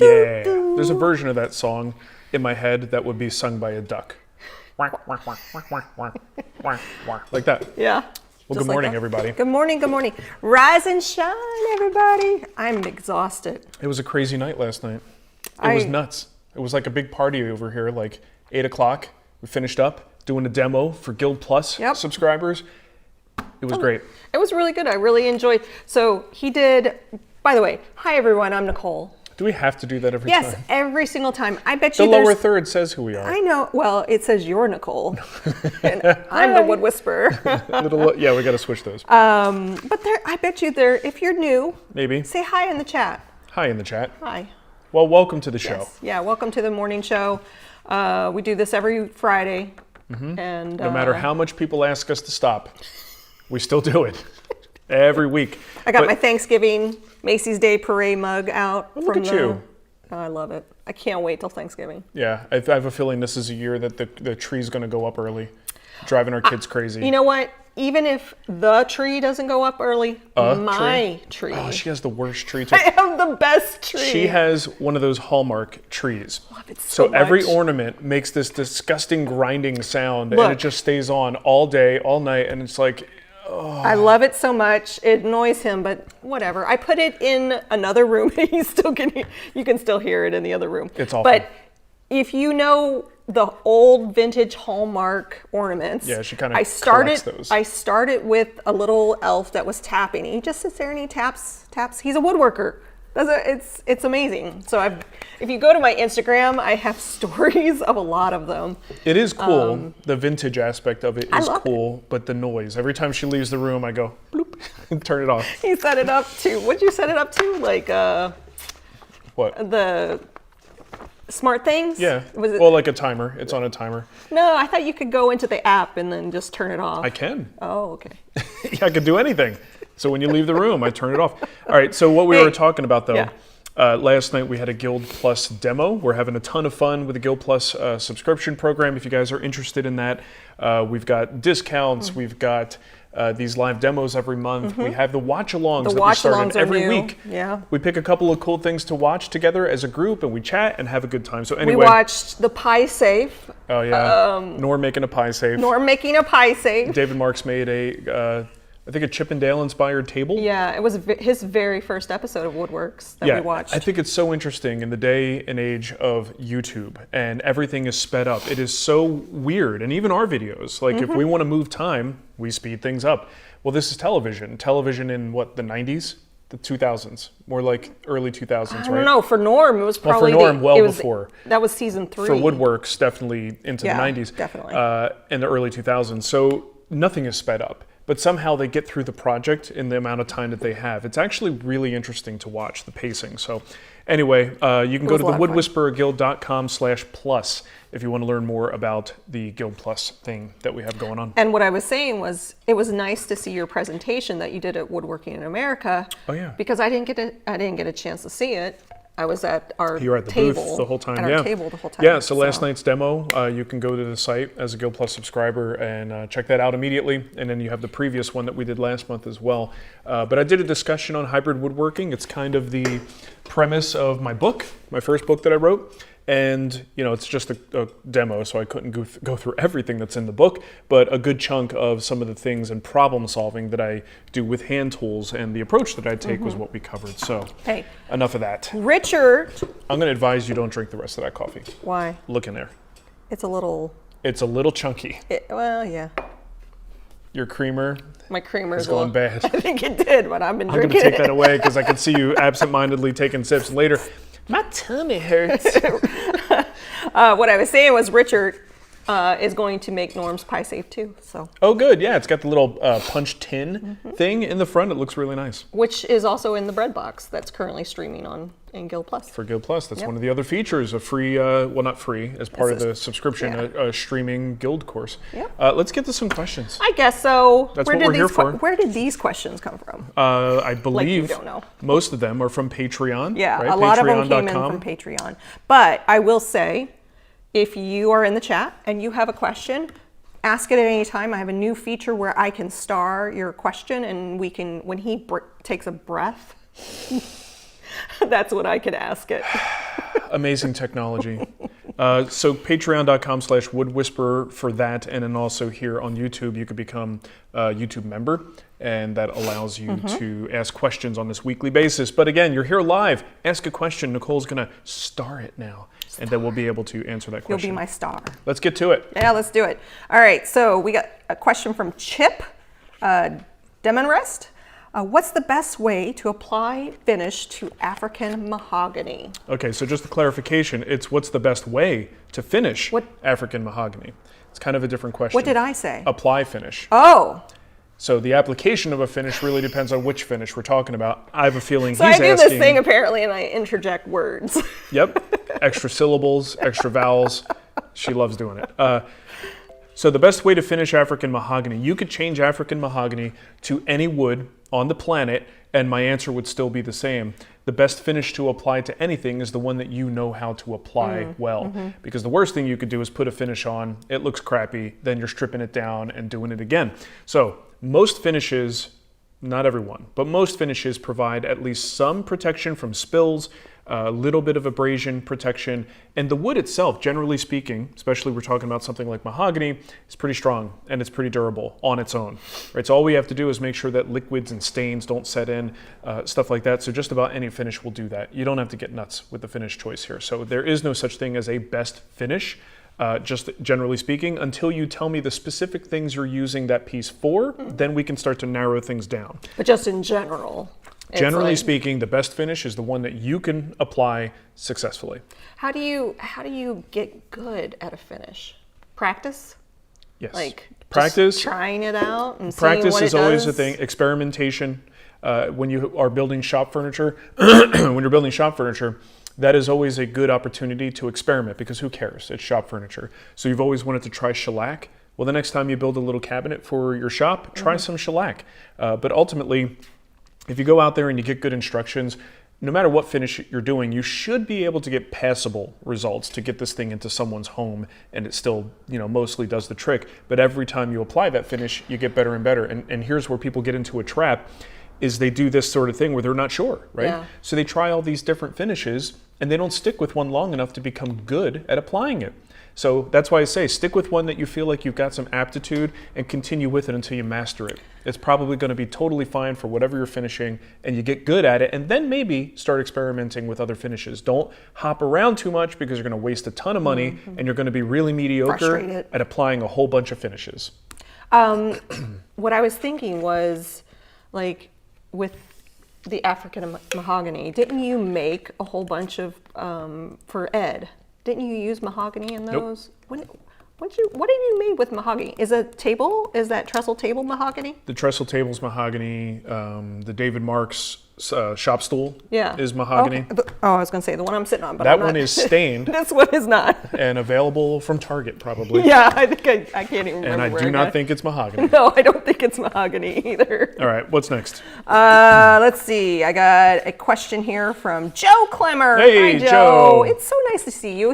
Yeah. There's a version of that song in my head that would be sung by a duck. Like that. Yeah. Well, good morning, everybody. Good morning, good morning. Rise and shine, everybody. I'm exhausted. It was a crazy night last night. It was nuts. It was like a big party over here, like 8 o'clock. We finished up doing a demo for Guild Plus subscribers. It was great. It was really good. I really enjoyed. So he did, by the way, hi everyone, I'm Nicole. Do we have to do that every time? Yes, every single time. I bet you the lower third says who we are. I know. Well, it says you're Nicole. And I'm the wood whisperer. Yeah, we got to switch those. But there, I bet you there, if you're new, maybe say hi in the chat. Hi in the chat. Hi. Well, welcome to the show. Yes. Yeah, welcome to the morning show. We do this every Friday. And no matter how much people ask us to stop, we still do it every week. I got my Thanksgiving Macy's Day Parade mug out. Look at you. Oh, I love it. I can't wait till Thanksgiving. Yeah, I have a feeling this is a year that the tree's going to go up early, driving our kids crazy. You know what? Even if the tree doesn't go up early, my tree. Oh, she has the worst tree too. I have the best tree. She has one of those Hallmark trees. Love it so much. Every ornament makes this disgusting grinding sound, Look, and it just stays on all day, all night, and it's like, oh. I love it so much. It annoys him, but whatever. I put it in another room. You can still hear it in the other room. It's awful. But if you know the old vintage Hallmark ornaments, yeah, she kind of collects those. I started with a little elf that was tapping. He just sits there and he taps. He's a woodworker. It's amazing. So if you go to my Instagram, I have stories of a lot of them. It is cool. The vintage aspect of it is cool, but the noise. Every time she leaves the room, I go bloop and turn it off. You set it up to, what'd you set it up to? Like what? The smart things? Yeah. Well, like a timer. It's on a timer. No, I thought you could go into the app and then just turn it off. I can. Oh, okay. Yeah, I could do anything. So when you leave the room, I turn it off. All right, so what we were talking about, though, last night we had a Guild Plus demo. We're having a ton of fun with the Guild Plus subscription program. If you guys are interested in that, we've got discounts. We've got these live demos every month. We have the watch-alongs that we started every week. Yeah. We pick a couple of cool things to watch together as a group, and we chat and have a good time. So anyway, we watched the pie safe. Oh yeah, Norm making a pie safe. Norm making a pie safe. David Marks made I think a Chippendale-inspired table. Yeah, it was his very first episode of Woodworks that we watched. I think it's so interesting in the day and age of YouTube, and everything is sped up. It is so weird, and even our videos, like if we want to move time, we speed things up. Well, this is television. Television in what, the 90s? The 2000s, more like early 2000s, right? I don't know. For Norm, it was probably before. That was season 3. For Woodworks, definitely into the 90s. Definitely. In the early 2000s. So nothing is sped up. But somehow they get through the project in the amount of time that they have. It's actually really interesting to watch, the pacing. So anyway, you can go to the woodwhispererguild.com/plus if you want to learn more about the Guild Plus thing that we have going on. And what I was saying was, it was nice to see your presentation that you did at Woodworking in America. Oh yeah. Because I didn't get a chance to see it. I was at our You were at the booth the whole time. At our table the whole time. Yeah, so last night's demo, you can go to the site as a Guild Plus subscriber and check that out immediately. And then you have the previous one that we did last month as well. But I did a discussion on hybrid woodworking. It's kind of the premise of my book, my first book that I wrote. And, you know, it's just a demo, so I couldn't go through everything that's in the book, but a good chunk of some of the things and problem solving that I do with hand tools and the approach that I take was what we covered. So enough of that. Richard. I'm going to advise you don't drink the rest of that coffee. Why? Look in there. It's a little chunky. Well, yeah. Your creamer. My creamer is going bad. I think it did, but I've been drinking it. I'm going to take that away because I can see you absentmindedly taking sips later. My tummy hurts. What I was saying was Richard is going to make Norm's pie safe too. So. Oh, good. Yeah, it's got the little punch tin thing in the front. It looks really nice. Which is also in the bread box that's currently streaming in Guild Plus. For Guild Plus, that's one of the other features, a free, well, not free, as part of the subscription, a streaming Guild course. Yep. Let's get to some questions. I guess so. That's what we're here for. Where did these questions come from? I believe don't know. Most of them are from Patreon. Yeah, right? A lot of them came in from Patreon. But I will say, if you are in the chat and you have a question, ask it at any time. I have a new feature where I can star your question, and we can, when he takes a breath, that's when I can ask it. Amazing technology. So patreon.com/woodwhisperer for that, and then also here on YouTube, you could become a YouTube member, and that allows you to ask questions on this weekly basis. But again, you're here live. Ask a question. Nicole's going to star it now, and then we'll be able to answer that question. You'll be my star. Let's get to it. Yeah, let's do it. All right, so we got a question from Chip Demonrest. What's the best way to apply finish to African mahogany? Okay, so just a clarification, it's what's the best way to finish African mahogany. It's kind of a different question. What did I say? Apply finish. Oh. So the application of a finish really depends on which finish we're talking about. I have a feeling So he's I do asking, this thing apparently, and I interject words. Yep, extra syllables, extra vowels. She loves doing it. So the best way to finish African mahogany, you could change African mahogany to any wood on the planet, and my answer would still be the same. The best finish to apply to anything is the one that you know how to apply well. Because the worst thing you could do is put a finish on, it looks crappy, then you're stripping it down and doing it again. So most finishes, not everyone, but most finishes provide at least some protection from spills, a little bit of abrasion protection, and the wood itself, generally speaking, especially we're talking about something like mahogany, is pretty strong and it's pretty durable on its own. Right? So all we have to do is make sure that liquids and stains don't set in, stuff like that. So just about any finish will do that. You don't have to get nuts with the finish choice here. So there is no such thing as a best finish, just generally speaking, until you tell me the specific things you're using that piece for, then we can start to narrow things down. But just in general. Generally speaking, the best finish is the one that you can apply successfully. How do you get good at a finish? Practice? Yes. Like practice, just trying it out and practice seeing what is always a thing. Experimentation. When you are building shop furniture, that is always a good opportunity to experiment because who cares? It's shop furniture. So you've always wanted to try shellac. Well, the next time you build a little cabinet for your shop, try some shellac. But ultimately, if you go out there and you get good instructions, no matter what finish you're doing, you should be able to get passable results to get this thing into someone's home, and it still, mostly does the trick. But every time you apply that finish, you get better and better. And here's where people get into a trap, is they do this sort of thing where they're not sure, right? Yeah. So they try all these different finishes, and they don't stick with one long enough to become good at applying it. So that's why I say stick with one that you feel like you've got some aptitude and continue with it until you master it. It's probably going to be totally fine for whatever you're finishing, and you get good at it, and then maybe start experimenting with other finishes. Don't hop around too much because you're going to waste a ton of money and you're going to be really mediocre at applying a whole bunch of finishes. What I was thinking was, like, with the African mahogany, didn't you make a whole bunch of, for Ed? Didn't you use mahogany in those? Nope. What have you made with mahogany? Is that Trestle Table mahogany? The Trestle Table's mahogany. The David Marc's shop stool is mahogany. Okay. I was going to say the one I'm sitting on, but that one is stained. This one is not. And available from Target, probably. Yeah, I think I can't even remember. And I do not think it's mahogany. No, I don't think it's mahogany either. All right, what's next? Let's see. I got a question here from Joe Clemmer. Hey, Hi, Joe. It's so nice to see you.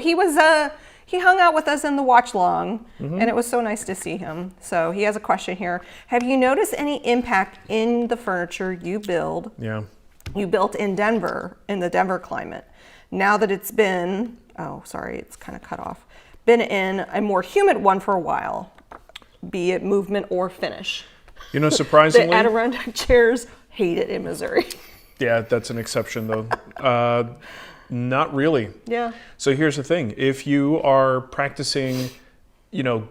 He hung out with us in the watch long, and it was so nice to see him. So he has a question here. Have you noticed any impact in the furniture you build? Yeah. You built in Denver, in the Denver climate. Now that it's been, it's kind of cut off, been in a more humid one for a while, be it movement or finish. Surprisingly. The Adirondack chairs hate it in Missouri. Yeah, that's an exception though. Not really. Yeah. So here's the thing. If you are practicing,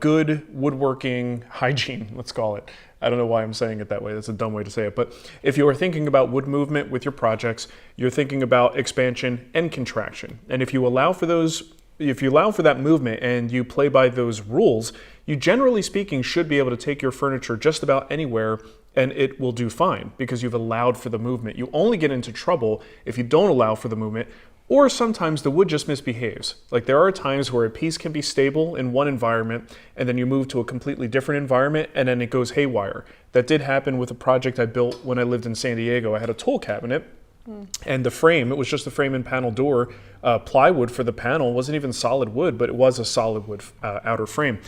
good woodworking hygiene, let's call it. I don't know why I'm saying it that way. That's a dumb way to say it. But if you are thinking about wood movement with your projects, you're thinking about expansion and contraction. And if you allow for that movement and you play by those rules, you generally speaking should be able to take your furniture just about anywhere and it will do fine because you've allowed for the movement. You only get into trouble if you don't allow for the movement, or sometimes the wood just misbehaves. Like there are times where a piece can be stable in one environment and then you move to a completely different environment and then it goes haywire. That did happen with a project I built when I lived in San Diego. I had a tool cabinet and the frame, it was just a frame and panel door, plywood for the panel, wasn't even solid wood, but it was a solid wood outer frame.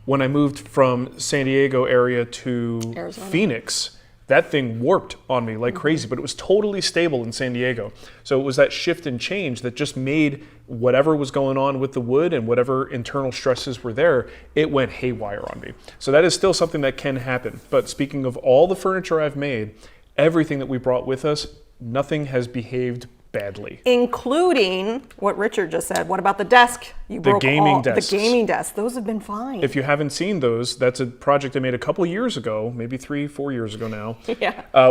When I moved from San Diego area to Arizona. Phoenix, that thing warped on me like crazy, but it was totally stable in San Diego. So it was that shift and change that just made whatever was going on with the wood and whatever internal stresses were there, it went haywire on me. So that is still something that can happen. But speaking of all the furniture I've made, everything that we brought with us, nothing has behaved badly. Including what Richard just said. What about the desk? You broke gaming desks. The gaming desk. Those have been fine. If you haven't seen those, that's a project I made a couple years ago, maybe 3-4 years ago now,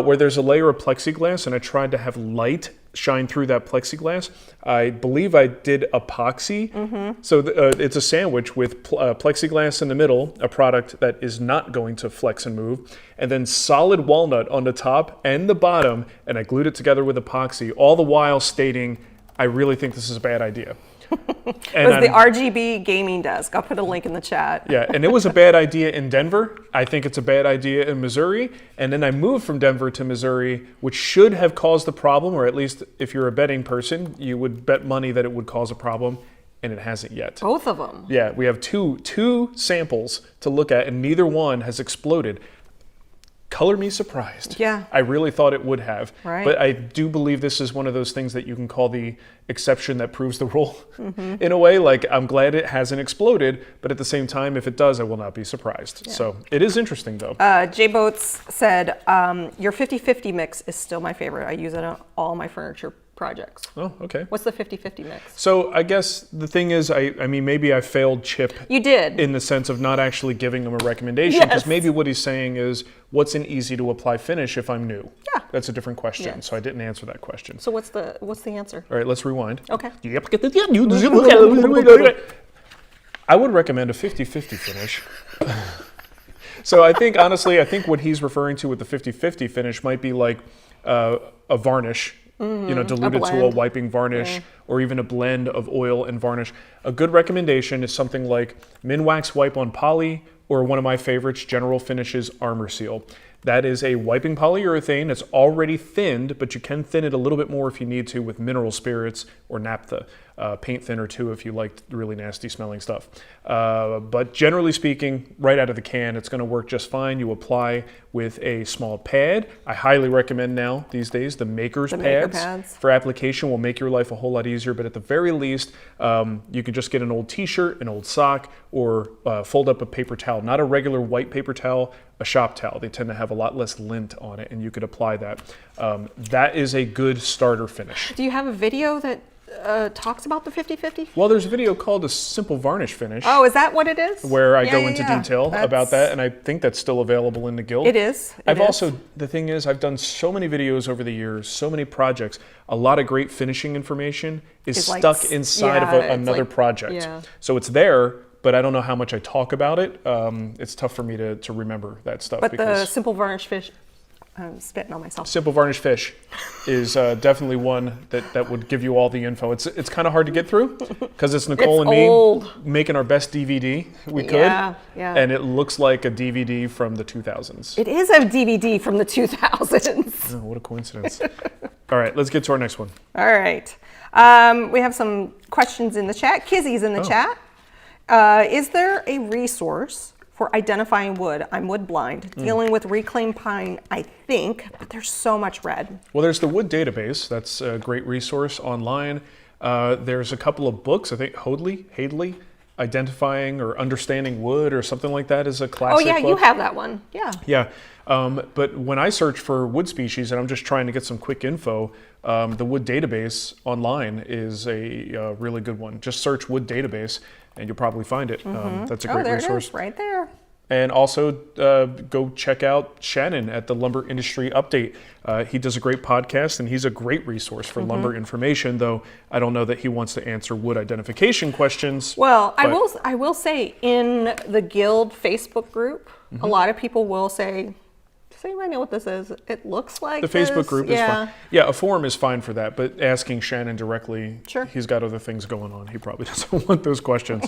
where there's a layer of plexiglass, and I tried to have light shine through that plexiglass. I believe I did epoxy. So it's a sandwich with plexiglass in the middle, a product that is not going to flex and move, and then solid walnut on the top and the bottom, and I glued it together with epoxy, all the while stating, I really think this is a bad idea. It was the RGB Gaming Desk. I'll put a link in the chat. Yeah, and it was a bad idea in Denver. I think it's a bad idea in Missouri. And then I moved from Denver to Missouri, which should have caused the problem, or at least if you're a betting person, you would bet money that it would cause a problem, and it hasn't yet. Both of them. Yeah, we have two samples to look at, and neither one has exploded. Color me surprised. Yeah. I really thought it would have. Right. But I do believe this is one of those things that you can call the exception that proves the rule. In a way, like, I'm glad it hasn't exploded, but at the same time, if it does, I will not be surprised. Yeah. So it is interesting, though. Jay Boats said, your 50-50 mix is still my favorite. I use it on all my furniture projects. Oh, okay. What's the 50-50 mix? So I guess the thing is, I mean, maybe I failed Chip. You did. In the sense of not actually giving him a recommendation, because maybe what he's saying is, what's an easy to apply finish if I'm new? Yeah. That's a different question, yes. So I didn't answer that question. So what's the answer? All right, let's rewind. Okay. I would recommend a 50-50 finish. So I think, honestly, I think what he's referring to with the 50-50 finish might be like a varnish, diluted to a wiping varnish, or even a blend of oil and varnish. A good recommendation is something like Minwax Wipe on Poly, or one of my favorites, General Finishes Arm-R-Seal. That is a wiping polyurethane. It's already thinned, but you can thin it a little bit more if you need to with mineral spirits or naphtha. Paint thinner too if you like really nasty smelling stuff. But generally speaking, right out of the can, it's going to work just fine. You apply with a small pad. I highly recommend now these days the Makrs Pads for application will make your life a whole lot easier. But at the very least, you can just get an old t-shirt, an old sock, or fold up a paper towel. Not a regular white paper towel, a shop towel. They tend to have a lot less lint on it, and you could apply that. That is a good starter finish. Do you have a video that talks about the 50-50? Well, there's a video called a simple varnish finish. Oh, is that what it is? Where I go into detail about that, and I think that's still available in the Guild. It is. The thing is, I've done so many videos over the years, so many projects. A lot of great finishing information is stuck inside of another project. Yeah. So it's there, but I don't know how much I talk about it. It's tough for me to remember that stuff. But the simple varnish fish, I'm spitting on myself. Simple varnish fish is definitely one that would give you all the info. It's kind of hard to get through because it's Nicole and me making our best DVD we could. Yeah. And it looks like a DVD from the 2000s. It is a DVD from the 2000s. Oh, what a coincidence. All right, let's get to our next one. All right. We have some questions in the chat. Kizzy's in the chat. Is there a resource for identifying wood? I'm wood blind. Dealing with reclaimed pine, I think, but there's so much red. Well, there's the wood database. That's a great resource online. There's a couple of books. I think Hadley, Identifying or Understanding Wood or something like that is a classic book. You have that one. Yeah. Yeah. But when I search for wood species and I'm just trying to get some quick info, the wood database online is a really good one. Just search wood database and you'll probably find it. That's a great resource. It is, right there. And also go check out Shannon at the Lumber Industry Update. He does a great podcast and he's a great resource for lumber information, though I don't know that he wants to answer wood identification questions. Well, I will say in the Guild Facebook group, a lot of people will say, does anybody know what this is? It looks like the Facebook group is fine. Yeah, a forum is fine for that, but asking Shannon directly, he's got other things going on. He probably doesn't want those questions.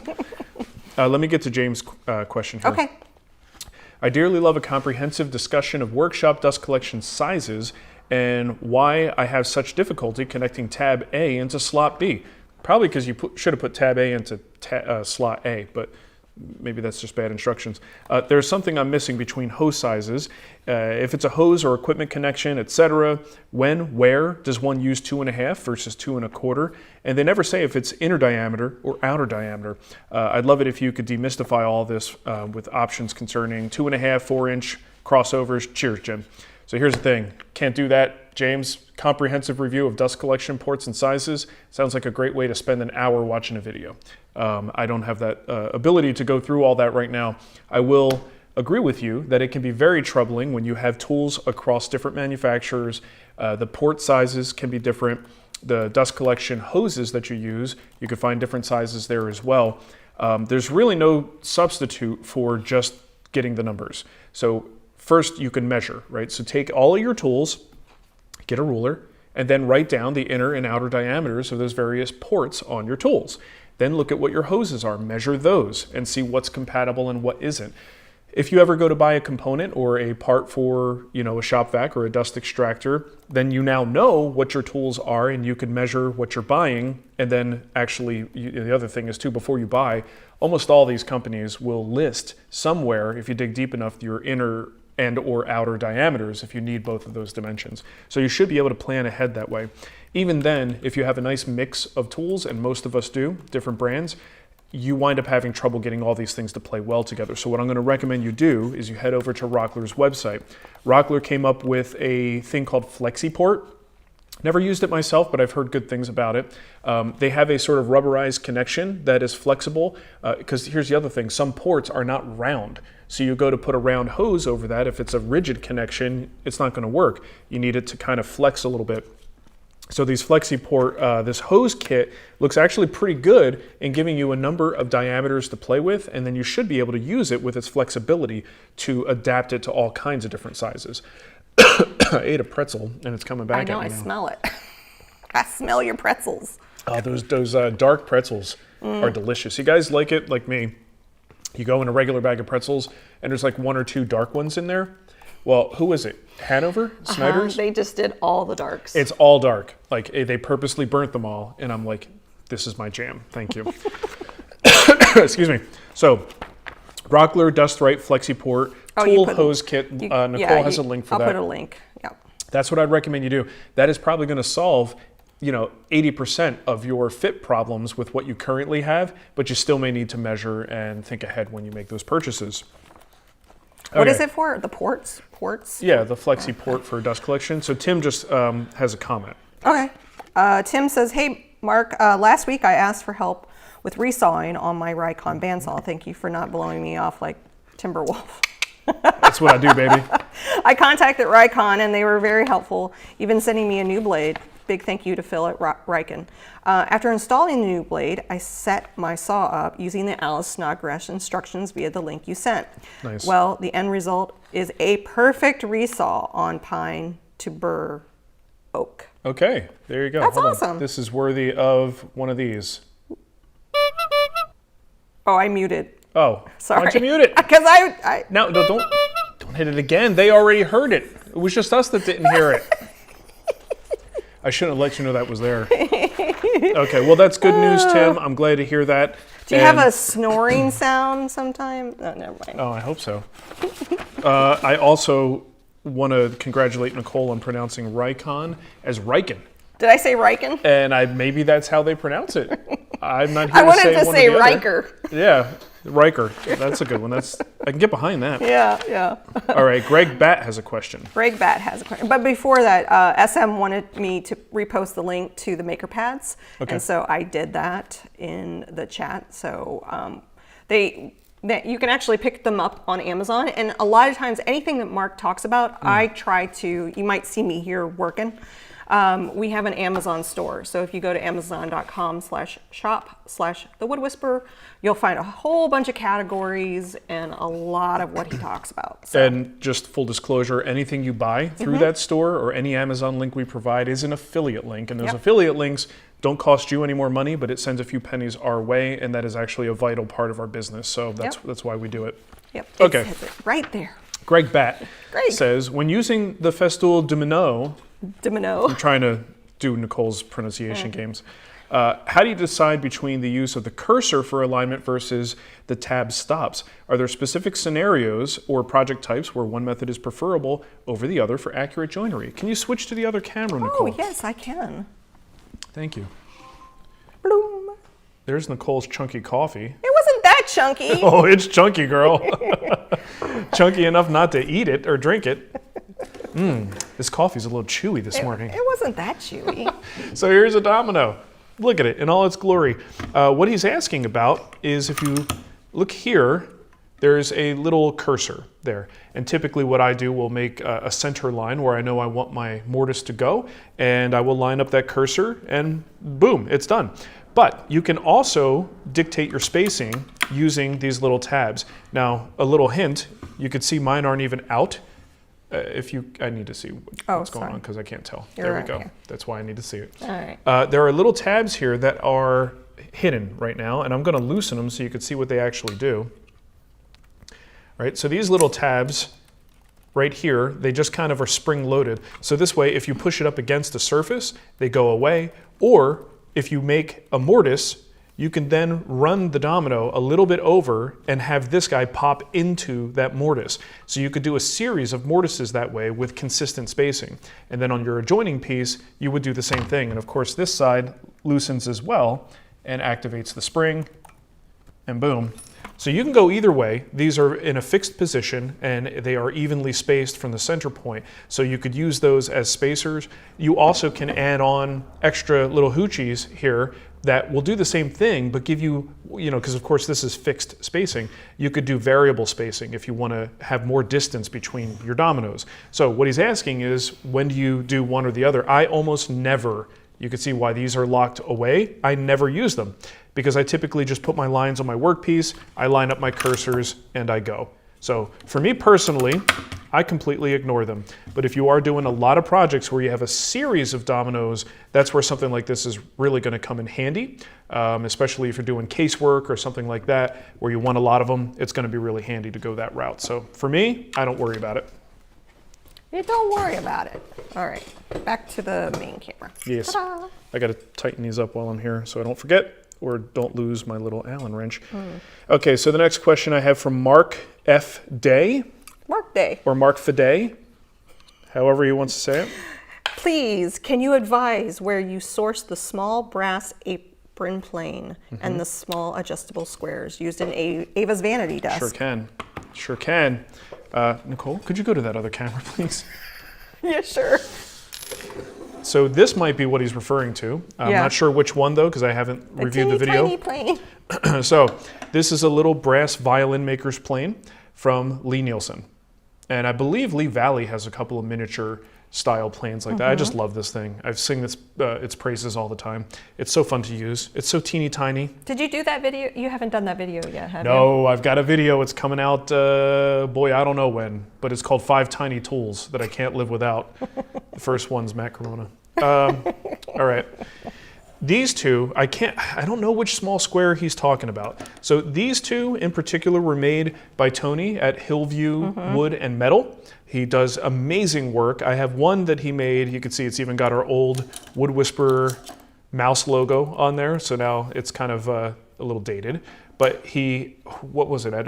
Let me get to James' question here. Okay. I dearly love a comprehensive discussion of workshop dust collection sizes and why I have such difficulty connecting tab A into slot B. Probably because you should have put tab A into slot A, but maybe that's just bad instructions. There's something I'm missing between hose sizes. If it's a hose or equipment connection, etc. Where does one use 2.5 versus 2 1/4? And they never say if it's inner diameter or outer diameter. I'd love it if you could demystify all this with options concerning 2.5, 4-inch crossovers. Cheers, Jim. So here's the thing, can't do that. James, comprehensive review of dust collection ports and sizes. Sounds like a great way to spend an hour watching a video. I don't have that ability to go through all that right now. I will agree with you that it can be very troubling when you have tools across different manufacturers. The port sizes can be different. The dust collection hoses that you use, you can find different sizes there as well. There's really no substitute for just getting the numbers. So first you can measure, right? So take all of your tools, get a ruler, and then write down the inner and outer diameters of those various ports on your tools. Then look at what your hoses are, measure those, and see what's compatible and what isn't. If you ever go to buy a component or a part for, a shop vac or a dust extractor, then you now know what your tools are and you can measure what you're buying. And then actually, the other thing is too, before you buy, almost all these companies will list somewhere, if you dig deep enough, your inner and or outer diameters if you need both of those dimensions. So you should be able to plan ahead that way. Even then, if you have a nice mix of tools, and most of us do, different brands, you wind up having trouble getting all these things to play well together. So what I'm going to recommend you do is you head over to Rockler's website. Rockler came up with a thing called FlexiPort. Never used it myself, but I've heard good things about it. They have a sort of rubberized connection that is flexible, because here's the other thing, some ports are not round. So you go to put a round hose over that, if it's a rigid connection, it's not going to work. You need it to kind of flex a little bit. So these FlexiPort, this hose kit looks actually pretty good in giving you a number of diameters to play with, and then you should be able to use it with its flexibility to adapt it to all kinds of different sizes. I ate a pretzel and it's coming back at me now. I smell it. I smell your pretzels. Those dark pretzels are delicious. You guys like it like me? You go in a regular bag of pretzels and there's like 1 or 2 dark ones in there. Well, who is it? Hanover? Snyder's? They just did all the darks. It's all dark. Like they purposely burnt them all. And I'm like, this is my jam. Thank you. Excuse me. So Rockler Dust Right FlexiPort tool hose kit. Nicole has a link for that. I'll put a link. Yeah. That's what I'd recommend you do. That is probably going to solve 80% of your fit problems with what you currently have, but you still may need to measure and think ahead when you make those purchases. What is it for? The ports? Yeah, the FlexiPort for dust collection. So Tim just has a comment. Okay. Tim says, hey, Mark, last week I asked for help with resawing on my Rikon bandsaw. Thank you for not blowing me off like Timberwolf. That's what I do, baby. I contacted Rikon and they were very helpful, even sending me a new blade. Big thank you to Phil at Rikon. After installing the new blade, I set my saw up using the Alice Snodgrass instructions via the link you sent. Nice. Well, the end result is a perfect resaw on pine to burr oak. Okay, there you go. That's Hold on. awesome. This is worthy of one of these. Oh, I muted. Oh, Sorry. Why'd you mute it? Because I No, don't hit it again. They already heard it. It was just us that didn't hear it. I shouldn't have let you know that was there. Okay, well, that's good news, Tim. I'm glad to hear that. Do you have a snoring sound sometime? No, never mind. Oh, I hope so. I also want to congratulate Nicole on pronouncing Rikon as Riken. Did I say Riken? And maybe that's how they pronounce it. I'm not here I to wanted say to one say or the other. Riker. Yeah, Riker. That's a good one. I can get behind that. Yeah. All right, Greg Batt has a question. Greg Batt has a question. But before that, SM wanted me to repost the link to the Makrs Pads. Okay. And so I did that in the chat. So you can actually pick them up on Amazon. And a lot of times, anything that Marc talks about, I try to, you might see me here working. We have an Amazon store. So if you go to amazon.com/shop/thewoodwhisperer, you'll find a whole bunch of categories and a lot of what he talks about. So. And just full disclosure, anything you buy through that store or any Amazon link we provide is an affiliate link. And those affiliate links don't cost you any more money, but it sends a few pennies our way. And that is actually a vital part of our business. So that's why we do it. Yep. Okay. It's right there. Greg Batt says, when using the Festool Domino, Domino. I'm trying to do Nicole's pronunciation games. How do you decide between the use of the cursor for alignment versus the tab stops? Are there specific scenarios or project types where one method is preferable over the other for accurate joinery? Can you switch to the other camera, Nicole? Oh, yes, I can. Thank you. Bloom. There's Nicole's chunky coffee. It wasn't that chunky. Oh, it's chunky, girl. Chunky enough not to eat it or drink it. This coffee's a little chewy this morning. It wasn't that chewy. So here's a domino. Look at it in all its glory. What he's asking about is if you look here, there's a little cursor there. And typically what I do will make a center line where I know I want my mortise to go, and I will line up that cursor and boom, it's done. But you can also dictate your spacing using these little tabs. Now, a little hint, you can see mine aren't even out. I need to see what's going on because I can't tell. There we go. Okay. That's why I need to see it. All right. There are little tabs here that are hidden right now, and I'm going to loosen them so you can see what they actually do. Right, so these little tabs right here, they just kind of are spring-loaded. So this way, if you push it up against the surface, they go away. Or if you make a mortise, you can then run the domino a little bit over and have this guy pop into that mortise. So you could do a series of mortises that way with consistent spacing. And then on your adjoining piece, you would do the same thing. And of course, this side loosens as well and activates the spring, and boom. So you can go either way. These are in a fixed position and they are evenly spaced from the center point. So you could use those as spacers. You also can add on extra little hoochies here that will do the same thing, but give you, because of course this is fixed spacing, you could do variable spacing if you want to have more distance between your dominoes. So what he's asking is, when do you do one or the other? I almost never, you can see why these are locked away, I never use them because I typically just put my lines on my workpiece, I line up my cursors, and I go. So for me personally, I completely ignore them. But if you are doing a lot of projects where you have a series of dominoes, that's where something like this is really going to come in handy, especially if you're doing casework or something like that, where you want a lot of them, it's going to be really handy to go that route. So for me, I don't worry about it. You don't worry about it. All right, back to the main camera. Yes, Ta-da. I got to tighten these up while I'm here so I don't forget or don't lose my little Allen wrench. Okay, so the next question I have from Marc F. Day. Marc Day. Or Marc Fidei, however he wants to say it. Please, can you advise where you source the small brass apron plane and the small adjustable squares used in Ava's Vanity desk? Sure can. Sure can. Nicole, could you go to that other camera, please? Yeah, sure. So this might be what he's referring to. I'm not sure which one though, because I haven't reviewed the video. Tiny plane. So this is a little brass violin maker's plane from Lee Nielsen. And I believe Lee Valley has a couple of miniature style planes like that. I just love this thing. I've seen its praises all the time. It's so fun to use. It's so teeny tiny. Did you do that video? You haven't done that video yet, have you? No, I've got a video. It's coming out, boy, I don't know when, but it's called 5 Tiny Tools That I Can't Live Without. The first one's Matt Corona. All right. These two, I don't know which small square he's talking about. So these two in particular were made by Tony at Hillview Wood and Metal. He does amazing work. I have one that he made. You can see it's even got our old Wood Whisperer mouse logo on there. So now it's kind of a little dated. But what was it? At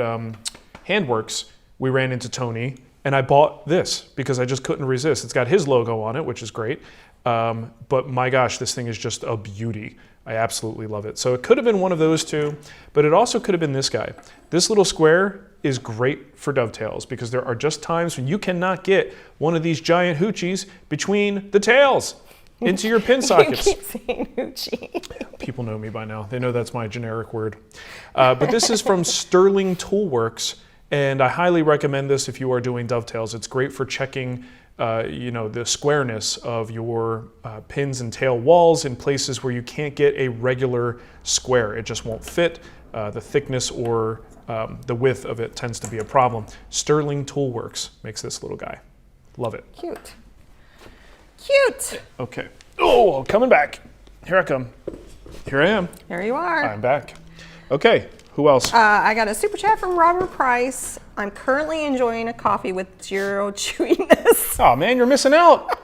Handworks, we ran into Tony and I bought this because I just couldn't resist. It's got his logo on it, which is great. But my gosh, this thing is just a beauty. I absolutely love it. So it could have been one of those two, but it also could have been this guy. This little square is great for dovetails because there are just times when you cannot get one of these giant hoochies between the tails into your pin sockets. You keep saying hoochie. People know me by now. They know that's my generic word. But this is from Sterling Toolworks, and I highly recommend this if you are doing dovetails. It's great for checking the squareness of your pins and tail walls in places where you can't get a regular square. It just won't fit. The thickness or the width of it tends to be a problem. Sterling Toolworks makes this little guy. Love it. Cute. Cute. Okay. Oh, coming back. Here I come. Here I am. Here you are. I'm back. Okay. Who else? I got a super chat from Robert Price. I'm currently enjoying a coffee with zero chewiness. Oh man, you're missing out.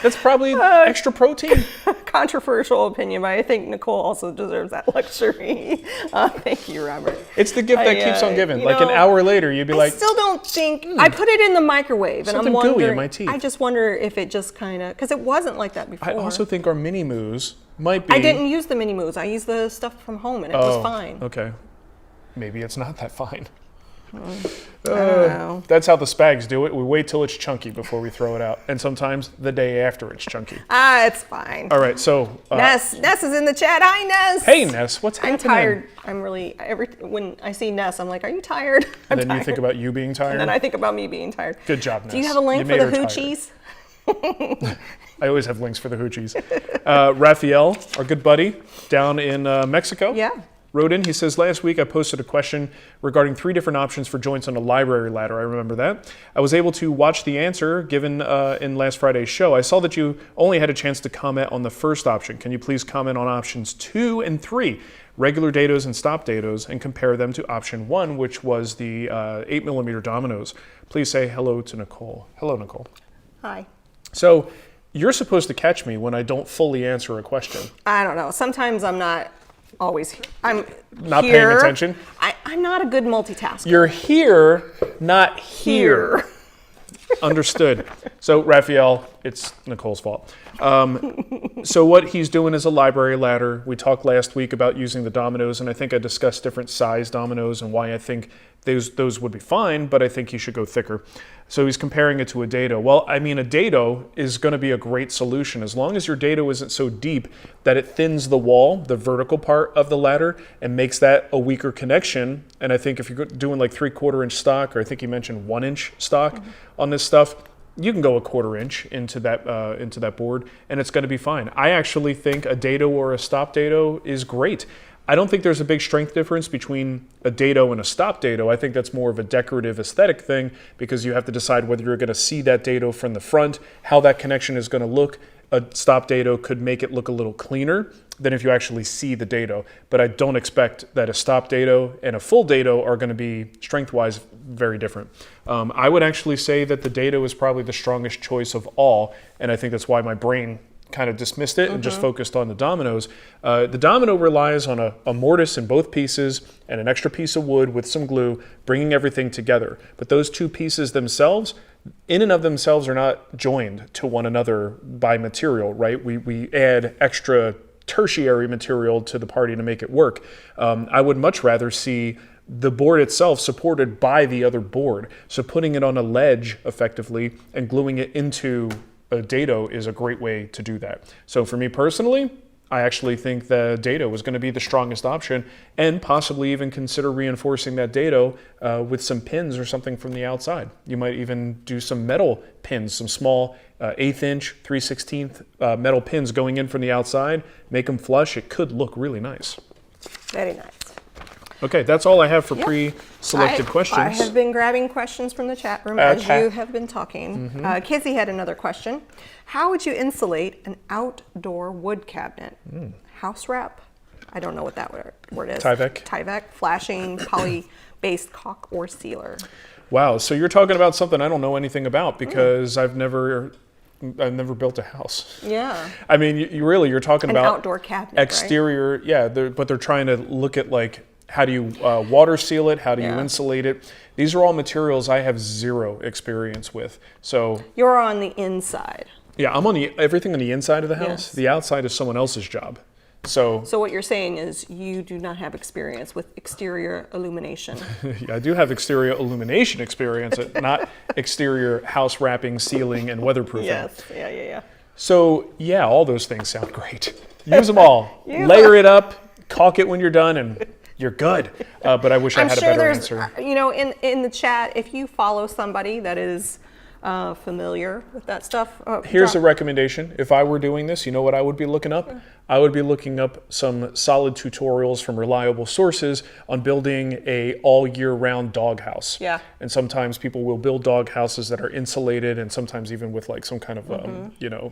That's probably extra protein. Controversial opinion, but I think Nicole also deserves that luxury. Thank you, Robert. It's the gift that keeps on giving. Like know, an hour later, you'd be I like, still don't think, I put it in the microwave and I'm something gooey wondering, in my teeth. I just wonder if it just kind of, because it wasn't like that before. I also think our mini moos might be. I didn't use the mini moves. I used the stuff from home and it was fine. Okay. Maybe it's not that fine. I don't know. That's how the spags do it. We wait till it's chunky before we throw it out. And sometimes the day after it's chunky. It's fine. All right, so. Ness is in the chat. Hi, Ness. Hey, Ness, what's happening? I'm tired. I'm really, when I see Ness, I'm like, are you tired? And then you think about you being tired? And then I think about me being tired. Good job, Ness. Do you have a link for the hoochies? I always have links for the hoochies. Raphael, our good buddy, down in Mexico. Yeah. Wrote in, he says, last week I posted a question regarding 3 different options for joints on a library ladder. I remember that. I was able to watch the answer given in last Friday's show. I saw that you only had a chance to comment on the first option. Can you please comment on options 2 and 3, regular dados and stop dados, and compare them to option 1, which was the 8mm dominoes? Please say hello to Nicole. Hello, Nicole. Hi. So you're supposed to catch me when I don't fully answer a question. I don't know. Sometimes I'm not always here. I'm not here. paying attention. I'm not a good multitasker. You're here, not here. Understood. So Raphael, it's Nicole's fault. So what he's doing is a library ladder. We talked last week about using the dominoes, and I think I discussed different size dominoes and why I think those would be fine, but I think he should go thicker. So he's comparing it to a dado. Well, I mean, a dado is going to be a great solution as long as your dado isn't so deep that it thins the wall, the vertical part of the ladder, and makes that a weaker connection. And I think if you're doing like 3/4 inch stock, or I think you mentioned 1 inch stock on this stuff, you can go a 1/4 inch into that board, and it's going to be fine. I actually think a dado or a stop dado is great. I don't think there's a big strength difference between a dado and a stop dado. I think that's more of a decorative aesthetic thing because you have to decide whether you're going to see that dado from the front, how that connection is going to look. A stop dado could make it look a little cleaner than if you actually see the dado. But I don't expect that a stop dado and a full dado are going to be strength-wise very different. I would actually say that the dado is probably the strongest choice of all, and I think that's why my brain kind of dismissed it and just focused on the dominoes. The domino relies on a mortise in both pieces and an extra piece of wood with some glue, bringing everything together. But those two pieces themselves, in and of themselves, are not joined to one another by material, right? We add extra tertiary material to the party to make it work. I would much rather see the board itself supported by the other board. So putting it on a ledge effectively and gluing it into a dado is a great way to do that. So for me personally, I actually think the dado is going to be the strongest option, and possibly even consider reinforcing that dado with some pins or something from the outside. You might even do some metal pins, some small 1/8 inch, 3/16 metal pins going in from the outside, make them flush. It could look really nice. Very nice. Okay, that's all I have for pre-selected questions. I have been grabbing questions from the chat room as you have been talking. Kizzy had another question. How would you insulate an outdoor wood cabinet? House wrap? I don't know what that word is. Tyvek, flashing, poly-based caulk or sealer. Wow, so you're talking about something I don't know anything about because I've never built a house. Yeah. I mean, you're talking about outdoor cabinet, exterior, right? Yeah, but they're trying to look at like, how do you water seal it? How do you insulate it? These are all materials I have zero experience with. So you're on the inside. Yeah, I'm on everything on the inside of the house. Yes. The outside is someone else's job. So what you're saying is you do not have experience with exterior illumination. Yeah, I do have exterior illumination experience, not exterior house wrapping, sealing, and weatherproofing. Yes, yeah. So yeah, all those things sound great. Use them all. Layer it up, caulk it when you're done, and you're good. But I wish I had a better answer. You know, in the chat, if you follow somebody that is familiar with that stuff. Here's a recommendation. If I were doing this, you know what I would be looking up? I would be looking up some solid tutorials from reliable sources on building a all year round doghouse. Yeah. And sometimes people will build dog houses that are insulated and sometimes even with like some kind of,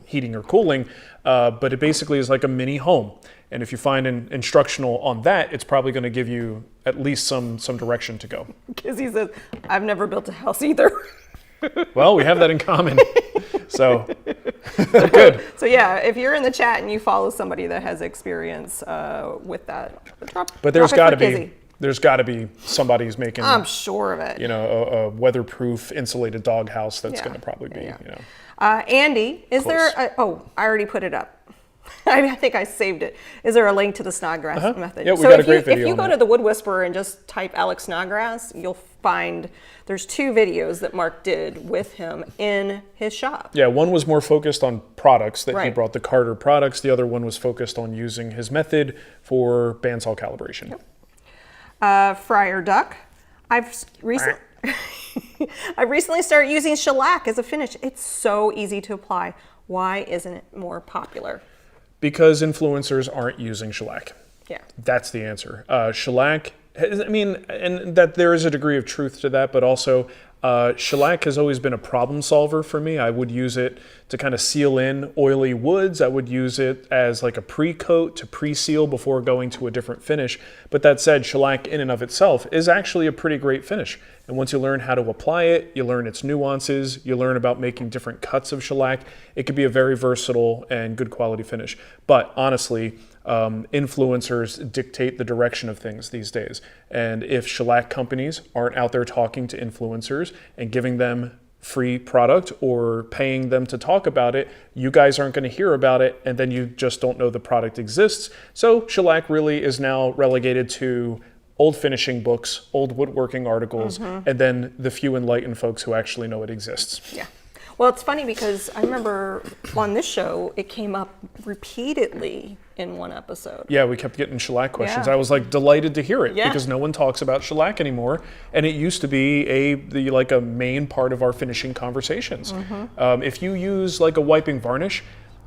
heating or cooling. But it basically is like a mini home. And if you find an instructional on that, it's probably going to give you at least some direction to go. Because he says, I've never built a house either. Well, we have that in common. So Good. So yeah, if you're in the chat and you follow somebody that has experience with that, But there's got to be somebody who's making. I'm sure of it. You know, a weatherproof insulated doghouse that's going to probably be. You know. Andy, is there? Oh, I already put it up. I think I saved it. Is there a link to the Snodgrass method? Yeah, we got a great video. If you go to the Wood Whisperer and just type Alex Snodgrass, you'll find there's 2 videos that Marc did with him in his shop. Yeah, one was more focused on products that he brought, the Carter products. The other one was focused on using his method for bandsaw calibration. Fryer duck. I've recently started using shellac as a finish. It's so easy to apply. Why isn't it more popular? Because influencers aren't using shellac. Yeah. That's the answer. Shellac, I mean, and that there is a degree of truth to that, but also shellac has always been a problem solver for me. I would use it to kind of seal in oily woods. I would use it as like a pre-coat to pre-seal before going to a different finish. But that said, shellac in and of itself is actually a pretty great finish. And once you learn how to apply it, you learn its nuances, you learn about making different cuts of shellac, it could be a very versatile and good quality finish. But honestly, influencers dictate the direction of things these days. And if shellac companies aren't out there talking to influencers and giving them free product or paying them to talk about it, you guys aren't going to hear about it, and then you just don't know the product exists. So shellac really is now relegated to old finishing books, old woodworking articles, and then the few enlightened folks who actually know it exists. Yeah. Well, it's funny because I remember on this show, it came up repeatedly in one episode. Yeah, we kept getting shellac questions. Yeah. I was like delighted to hear it Yeah. because no one talks about shellac anymore, and it used to be a main part of our finishing conversations. If you use like a wiping varnish,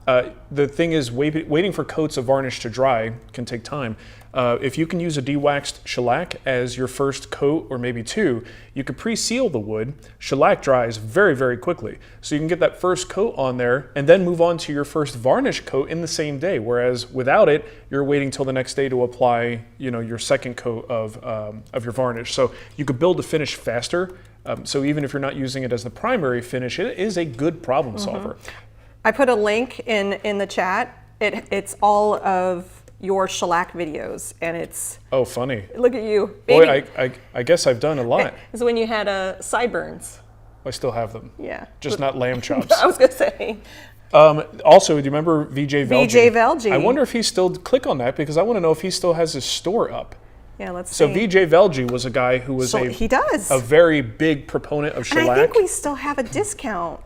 the thing is waiting for coats of varnish to dry can take time. If you can use a de-waxed shellac as your first coat or maybe 2, you could pre-seal the wood. Shellac dries very, very quickly. So you can get that first coat on there and then move on to your first varnish coat in the same day. Whereas without it, you're waiting till the next day to apply, your second coat of your varnish. So you could build the finish faster. So even if you're not using it as the primary finish, it is a good problem solver. I put a link in the chat. It's all of your shellac videos, and it's funny. Look at you, baby. Boy, I guess I've done a lot. It's when you had sideburns. I still have them. Yeah, just not lamb chops. I was gonna say. Also, do you remember Vijay Velji? Vijay Velji. I wonder if he still click on that because I want to know if he still has his store up. Yeah, let's see. So Vijay Velji was a guy who was a very big proponent of shellac. And I think we still have a discount,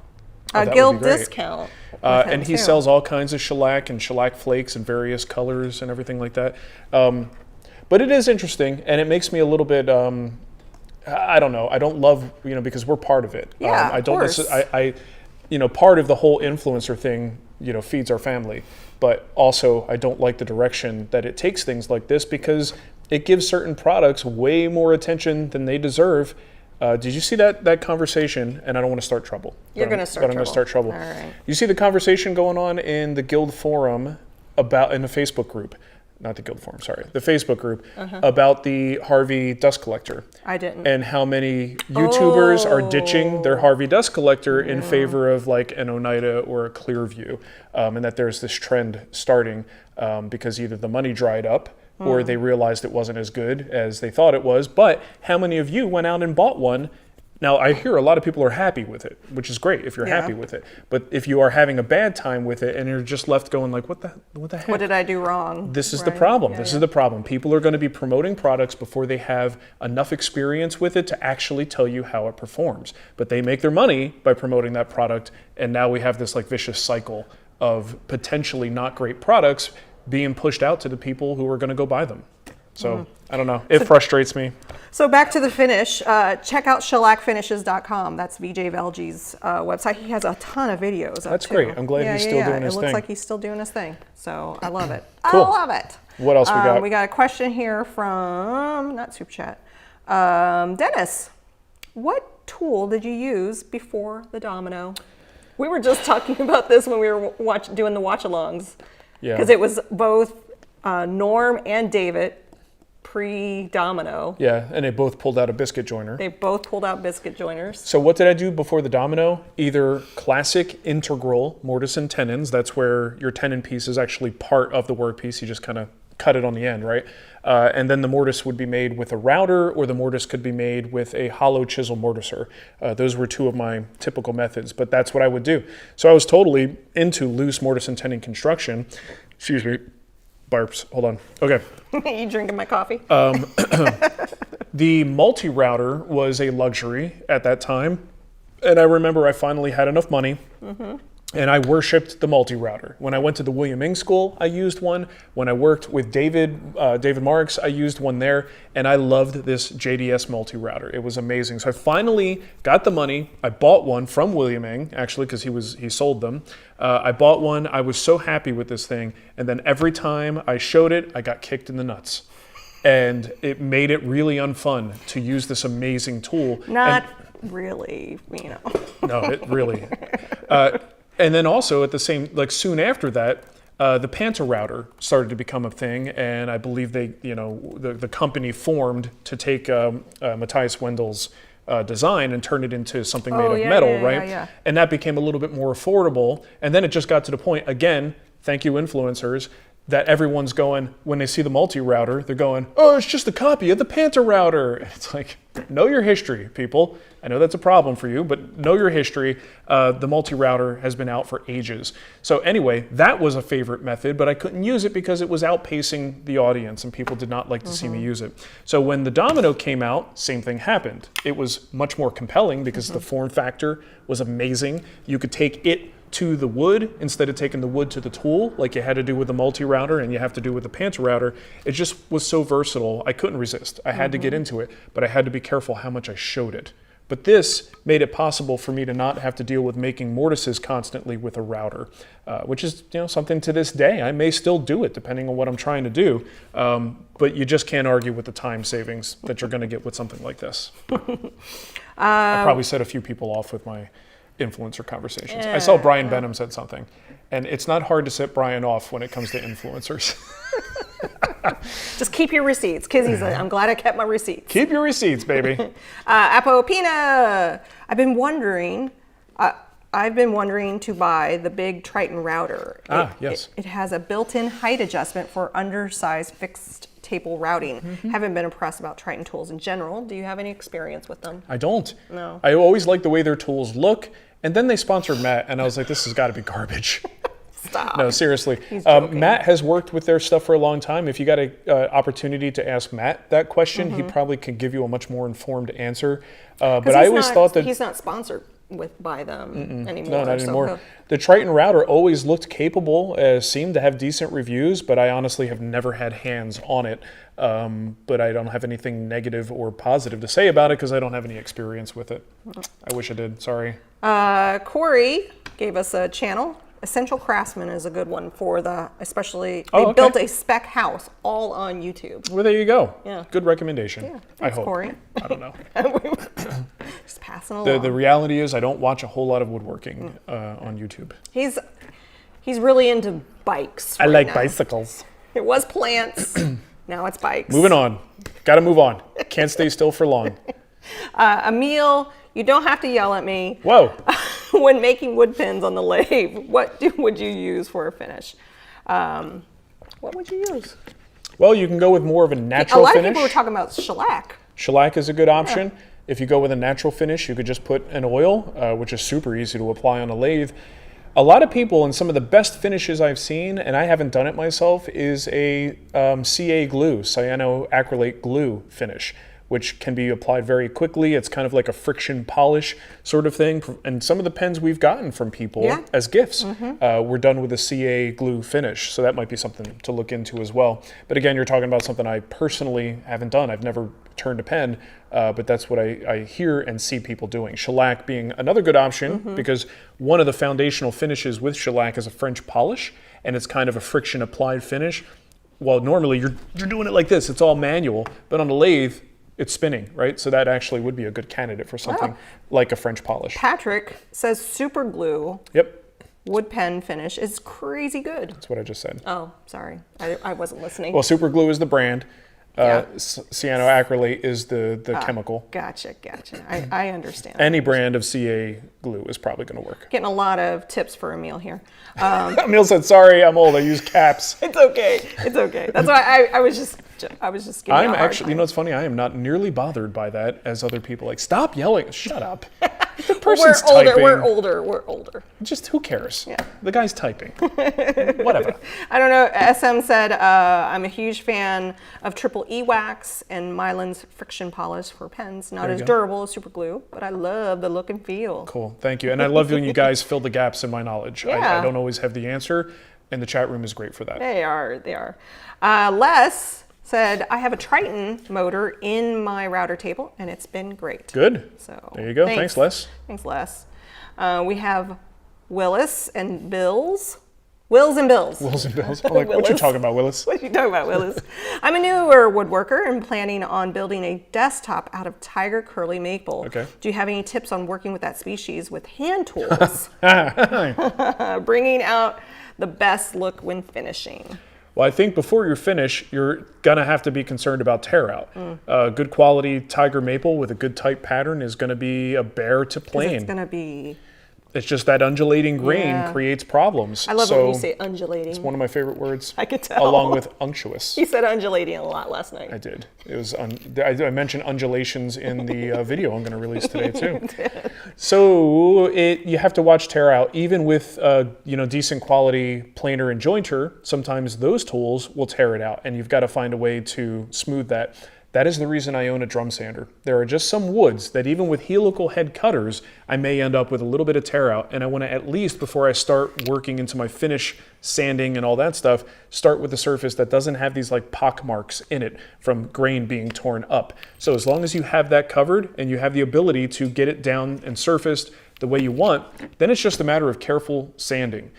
a that guild would be great. discount. And he sells all kinds of shellac and shellac flakes in various colors and everything like that. But it is interesting, and it makes me a little bit, I don't know. I don't love, because we're part of it. Yeah, I don't. of course. Part of the whole influencer thing, feeds our family. But also, I don't like the direction that it takes things like this because it gives certain products way more attention than they deserve. Did you see that conversation? And I don't want to start trouble. You're going to start trouble. But I'm going to start trouble. All right. You see the conversation going on in the Guild forum in the Facebook group. Not the Guild forum, sorry. The Facebook group about the Harvey dust collector. I didn't. And how many YouTubers are ditching their Harvey dust collector in favor of like an Oneida or a Clearview. And that there's this trend starting because either the money dried up or they realized it wasn't as good as they thought it was. But how many of you went out and bought one? Now, I hear a lot of people are happy with it, which is great if you're happy with it. But if you are having a bad time with it and you're just left going like, what the heck? What did I do wrong? This is the problem. This is the problem. People are going to be promoting products before they have enough experience with it to actually tell you how it performs. But they make their money by promoting that product. And now we have this like vicious cycle of potentially not great products being pushed out to the people who are going to go buy them. So I don't know. It frustrates me. So back to the finish. Check out shellacfinishes.com. That's Vijay Velji's website. He has a ton of videos. That's great. I'm glad he's still doing his thing. It looks like he's still doing his thing. So I love it. Cool. I love it. What else we got? We got a question here from, not Soup Chat, Dennis. What tool did you use before the domino? We were just talking about this when we were doing the watch-alongs. Yeah. Because it was both Norm and David pre-Domino. Yeah, and they both pulled out a biscuit joiner. They both pulled out biscuit joiners. So what did I do before the Domino? Either classic integral mortise and tenons, that's where your tenon piece is actually part of the workpiece, you just kind of cut it on the end, right? And then the mortise would be made with a router, or the mortise could be made with a hollow chisel mortiser. Those were two of my typical methods, but that's what I would do. So I was totally into loose mortise and tenon construction. Excuse me, barps, hold on. Okay. You drinking my coffee? The multi-router was a luxury at that time. And I remember I finally had enough money. And I worshipped the multi-router. When I went to the William Ing School, I used one. When I worked with David Marks, I used one there. And I loved this JDS multi-router. It was amazing. So I finally got the money. I bought one from William Ing, actually, because he sold them. I bought one. I was so happy with this thing. And then every time I showed it, I got kicked in the nuts. And it made it really unfun to use this amazing tool. Not really, you know. No, it really. And then also at the same, like soon after that, the Panta router started to become a thing, and I believe they, you know, the company formed to take Matthias Wendel's design and turn it into something made of metal, right? Yeah. And that became a little bit more affordable. And then it just got to the point, again, thank you influencers, that everyone's going, when they see the multi-router, they're going, oh, it's just a copy of the Panta router. And it's like, know your history, people. I know that's a problem for you, but know your history. The multi-router has been out for ages. So anyway, that was a favorite method, but I couldn't use it because it was outpacing the audience and people did not like to see me use it. So when the Domino came out, same thing happened. It was much more compelling because the form factor was amazing. You could take it to the wood instead of taking the wood to the tool like you had to do with the multi-router and you have to do with the Panta router. It just was so versatile. I couldn't resist. I had to get into it, but I had to be careful how much I showed it. But this made it possible for me to not have to deal with making mortises constantly with a router, which is, you know, something to this day. I may still do it depending on what I'm trying to do, but you just can't argue with the time savings that you're going to get with something like this. I probably set a few people off with my influencer conversations. I saw Brian Benham said something, and it's not hard to set Brian off when it comes to influencers. Just keep your receipts. Kizzy's like, I'm glad I kept my receipts. Keep your receipts, baby. Apopina, I've been wondering to buy the big Triton router. Yes. It has a built-in height adjustment for undersized fixed table routing. Haven't been impressed about Triton tools in general. Do you have any experience with them? I don't. No. I always like the way their tools look, and then they sponsored Matt, and I was like, this has got to be garbage. Stop. No, seriously. He's joking. Matt has worked with their stuff for a long time. If you got an opportunity to ask Matt that question, he probably could give you a much more informed answer. But I always thought that he's not sponsored by them anymore. No, not anymore. So The Triton router always looked capable, seemed to have decent reviews, but I honestly have never had hands on it. But I don't have anything negative or positive to say about it because I don't have any experience with it. I wish I did. Sorry. Corey gave us a channel. Essential Craftsman is a good one for especially, Oh, they okay. built a spec house all on YouTube. Well, there you go. Yeah. Good recommendation. Yeah, I thanks, hope. Corey. I don't know. Just passing along. The reality is I don't watch a whole lot of woodworking on YouTube. He's really into bikes. I right like now. bicycles. It was plants. Now it's bikes. Moving on. Got to move on. Can't stay still for long. Emil, you don't have to yell at me. Whoa. When making wood pins on the lathe, what would you use for a finish? What would you use? Well, you can go with more of a natural A lot finish. of people were talking about shellac. Shellac is a good option. If you go with a natural finish, you could just put an oil, which is super easy to apply on a lathe. A lot of people, and some of the best finishes I've seen, and I haven't done it myself, is a CA glue, cyanoacrylate glue finish, which can be applied very quickly. It's kind of like a friction polish sort of thing. And some of the pens we've gotten from people as gifts were done with a CA glue finish. So that might be something to look into as well. But again, you're talking about something I personally haven't done. I've never turned a pen, but that's what I hear and see people doing. Shellac being another good option because one of the foundational finishes with shellac is a French polish, and it's kind of a friction applied finish. Well, normally you're doing it like this. It's all manual, but on the lathe, it's spinning, right? So that actually would be a good candidate for something like a French polish. Patrick says super glue Yep, wood pen finish is crazy good. that's what I just said. Oh, sorry. I wasn't listening. Well, Super Glue is the brand. Yeah. Cyanoacrylate is the chemical. Gotcha. I understand. Any brand of CA glue is probably going to work. Getting a lot of tips for Emil here. Emil said, "Sorry, I'm old. I use caps." It's okay. That's why I was just giving I'm you a hard actually, time. you know, it's funny. I am not nearly bothered by that as other people. Like, stop yelling. Shut up. The person's typing. We're older. Just who cares? Yeah. The guy's typing. Whatever. I don't know. SM said, I'm a huge fan of Triple E wax and Mylan's friction polish for pens. Not There you as go. durable as super glue, but I love the look and feel. Cool. Thank you. And I love when you guys fill the gaps in my knowledge. I Yeah. don't always have the answer, and the chat room is great for that. They are. Les said, I have a Triton motor in my router table, and it's been great. Good. So There you go. Thanks, Les. Thanks, Les. We have Willis and Bills. Wills and Bills. Wills and Bills. I'm like, what you Willis. talking about, Willis? What are you talking about, Willis? I'm a newer woodworker and planning on building a desktop out of tiger curly maple. Okay. Do you have any tips on working with that species with hand tools? Bringing out the best look when finishing. Well, I think before you finish, you're going to have to be concerned about tear out. Good quality tiger maple with a good tight pattern is going to be a bear to plane. It's going to be... It's just that undulating grain Yeah. creates problems. I love so it when you say undulating. It's one of my favorite words. I could tell. Along with unctuous. You said undulating a lot last night. I did. It was. I mentioned undulations in the video I'm going to release today too. So you have to watch tear out. Even with decent quality planer and jointer, sometimes those tools will tear it out, and you've got to find a way to smooth that. That is the reason I own a drum sander. There are just some woods that even with helical head cutters, I may end up with a little bit of tear out. And I want to at least, before I start working into my finish, sanding and all that stuff, start with a surface that doesn't have these like pock marks in it from grain being torn up. So as long as you have that covered and you have the ability to get it down and surfaced the way you want, then it's just a matter of careful sanding.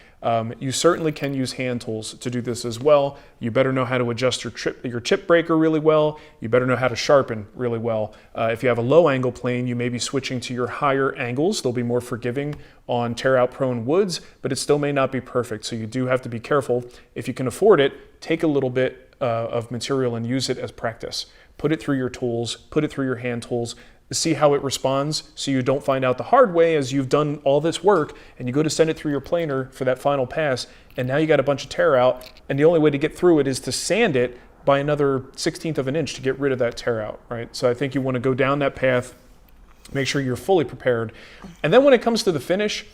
You certainly can use hand tools to do this as well. You better know how to adjust your chip breaker really well. You better know how to sharpen really well. If you have a low angle plane, you may be switching to your higher angles. They'll be more forgiving on tear out prone woods, but it still may not be perfect. So you do have to be careful. If you can afford it, take a little bit of material and use it as practice. Put it through your tools, put it through your hand tools, see how it responds so you don't find out the hard way as you've done all this work and you go to send it through your planer for that final pass and now you got a bunch of tear out and the only way to get through it is to sand it by another 1/16 of an inch to get rid of that tear out, right? So I think you want to go down that path, make sure you're fully prepared. And then when it comes to the finish,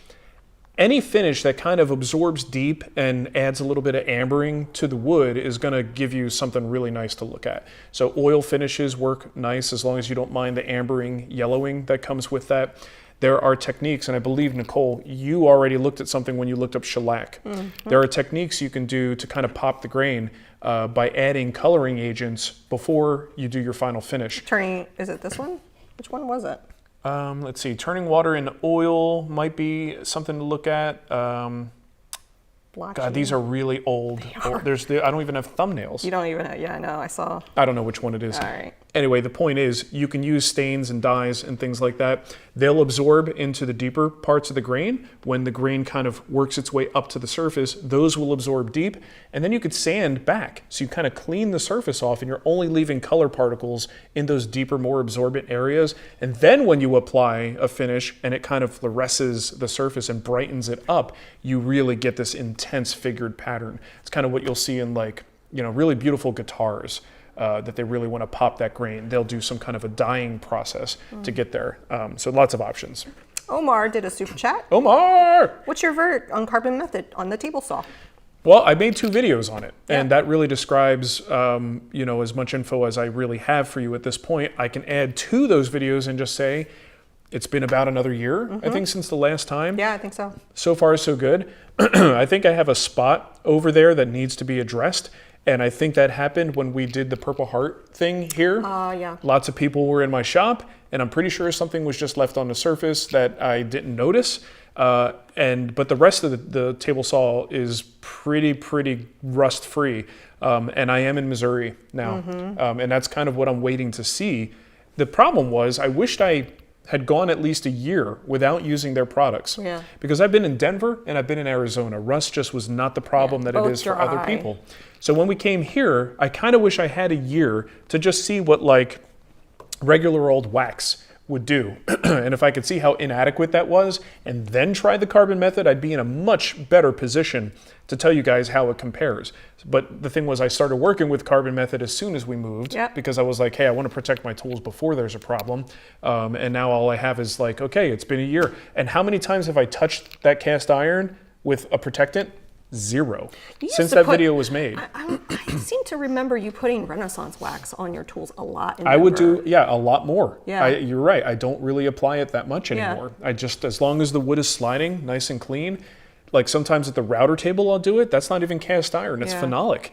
any finish that kind of absorbs deep and adds a little bit of ambering to the wood is going to give you something really nice to look at. So oil finishes work nice as long as you don't mind the ambering, yellowing that comes with that. There are techniques, and I believe, Nicole, you already looked at something when you looked up shellac. Mm-hmm. There are techniques you can do to kind of pop the grain by adding coloring agents before you do your final finish. Is it this one? Which one was it? Let's see, turning water into oil might be something to look at. God, these are really old. I don't even have thumbnails. You don't even have, yeah, I know, I saw. I don't know which one it is. All right. Anyway, the point is you can use stains and dyes and things like that. They'll absorb into the deeper parts of the grain. When the grain kind of works its way up to the surface, those will absorb deep. And then you could sand back. So you kind of clean the surface off and you're only leaving color particles in those deeper, more absorbent areas. And then when you apply a finish and it kind of fluoresces the surface and brightens it up, you really get this intense figured pattern. It's kind of what you'll see in really beautiful guitars. That they really want to pop that grain. They'll do some kind of a dyeing process to get there. So lots of options. Omar did a super chat. Omar! What's your verdict on carbon method on the table saw? Well, I made 2 videos on it, and Yeah. that really describes as much info as I really have for you at this point. I can add to those videos and just say, it's been about another year, I think, since the last time. Yeah, I think so. So far, so good. I think I have a spot over there that needs to be addressed. And I think that happened when we did the Purple Heart thing here. Yeah. Lots of people were in my shop, and I'm pretty sure something was just left on the surface that I didn't notice. But the rest of the table saw is pretty rust free. And I am in Missouri now. And that's kind of what I'm waiting to see. The problem was I wished I had gone at least a year without using their products. Yeah. Because I've been in Denver and I've been in Arizona. Rust just was not the problem that it both is for other dry. people. So when we came here, I kind of wish I had a year to just see what like regular old wax would do. And if I could see how inadequate that was and then try the carbon method, I'd be in a much better position to tell you guys how it compares. But the thing was, I started working with carbon method as soon as we moved because I was like, hey, I want to protect my tools before there's a problem. And now all I have is like, okay, it's been a year. And how many times have I touched that cast iron with a protectant? Zero. Since that video was made. I seem to remember you putting Renaissance wax on your tools a lot. I would do, a lot more. Yeah. You're right. I don't really apply it that much anymore. I just, as long as the wood is sliding nice and clean, like sometimes at the router table I'll do it. That's not even cast iron. It's phenolic.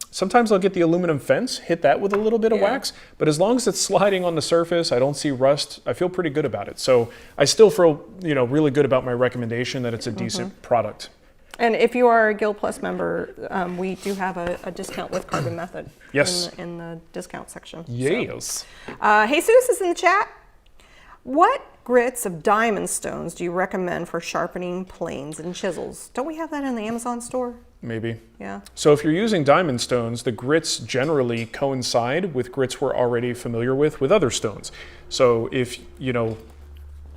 Sometimes I'll get the aluminum fence, hit that with a little bit of wax, but as long as it's sliding on the surface, I don't see rust, I feel pretty good about it. So I still feel, really good about my recommendation that it's a decent product. And if you are a Guild Plus member, we do have a discount with Carbon Method. Yes. In the discount section. Yes. So. Jesus is in the chat. What grits of diamond stones do you recommend for sharpening planes and chisels? Don't we have that in the Amazon store? Maybe. Yeah. So if you're using diamond stones, the grits generally coincide with grits we're already familiar with other stones. So if,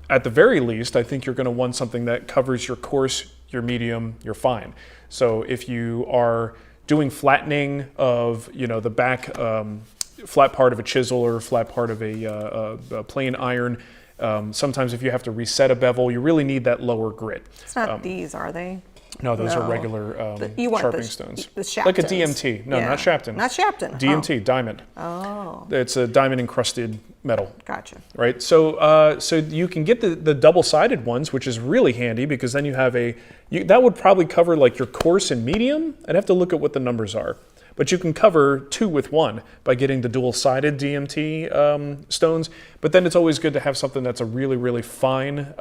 at the very least, I think you're going to want something that covers your coarse, your medium, your fine. So if you are doing flattening of, the back flat part of a chisel or flat part of a plain iron, sometimes if you have to reset a bevel, you really need that lower grit. It's not these, are they? No, those are regular sharpening stones. The Shaptons. Like a DMT. No, not Shapton. Not Shapton. DMT, diamond. Oh. It's a diamond encrusted metal. Gotcha. Right? So so you can get the double-sided ones, which is really handy because then you have that would probably cover like your coarse and medium. I'd have to look at what the numbers are. But you can cover 2 with 1 by getting the dual-sided DMT stones. But then it's always good to have something that's a really, really fine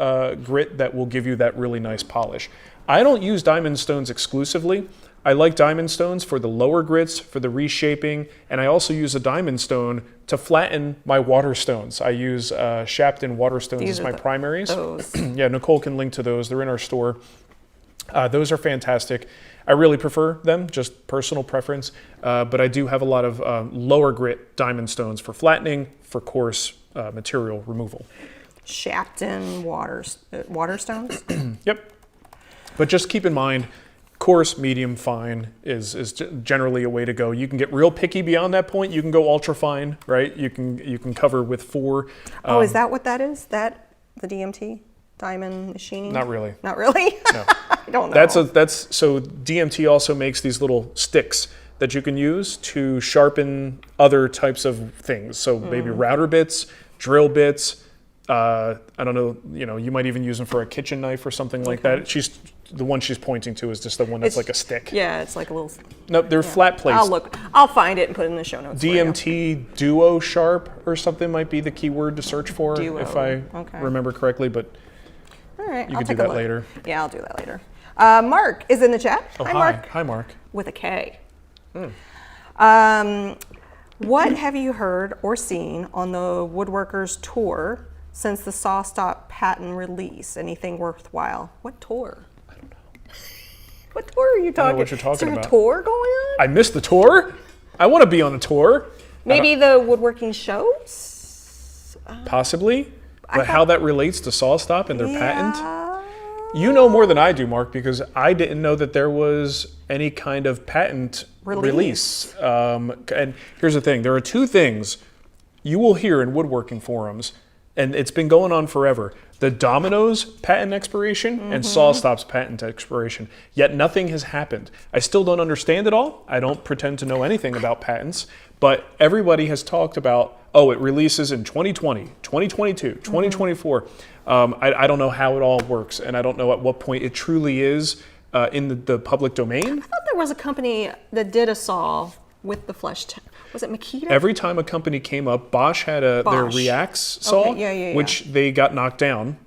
grit that will give you that really nice polish. I don't use diamond stones exclusively. I like diamond stones for the lower grits, for the reshaping, and I also use a diamond stone to flatten my water stones. I use Shapton water stones as my primaries. Yeah, Nicole can link to those. They're in our store. Those are fantastic. I really prefer them, just personal preference, but I do have a lot of lower grit diamond stones for flattening, for coarse material removal. Shapton water stones? Yep. But just keep in mind, coarse, medium, fine is generally a way to go. You can get real picky beyond that point. You can go ultra fine, right? You can cover with 4. Is that what that is? That the DMT? Diamond machining? Not really. Not really? No. I don't know. So DMT also makes these little sticks that you can use to sharpen other types of things. So maybe router bits, drill bits. I don't know, you might even use them for a kitchen knife or something like that. The one she's pointing to is just the one that's like a stick. Yeah, it's like a little... No, they're flat plates. I'll find it and put it in the show notes. DMT Duo Sharp or something might be the keyword to search for if I remember correctly, but all right, you can do that later. Yeah, I'll do that later. Marc is in the chat. Oh, hi, Marc. Hi, Marc. With a K. What have you heard or seen on the Woodworkers tour since the SawStop patent release? Anything worthwhile? What tour? I don't know. What tour are you talking? I don't know what you're talking about. Is there a tour going on? I missed the tour? I want to be on a tour. Maybe the woodworking shows? Possibly. But how that relates to SawStop and their patent? You know more than I do, Marc, because I didn't know that there was any kind of patent release. And here's the thing. There are 2 things you will hear in woodworking forums, and it's been going on forever. The Domino's patent expiration and SawStop's patent expiration. Yet nothing has happened. I still don't understand it all. I don't pretend to know anything about patents, but everybody has talked about, it releases in 2020, 2022, 2024. I don't know how it all works, and I don't know at what point it truly is in the public domain. I thought there was a company that did a saw with the flesh. Was it Makita? Every time a company came up, Bosch had their Reacts saw, which they got knocked down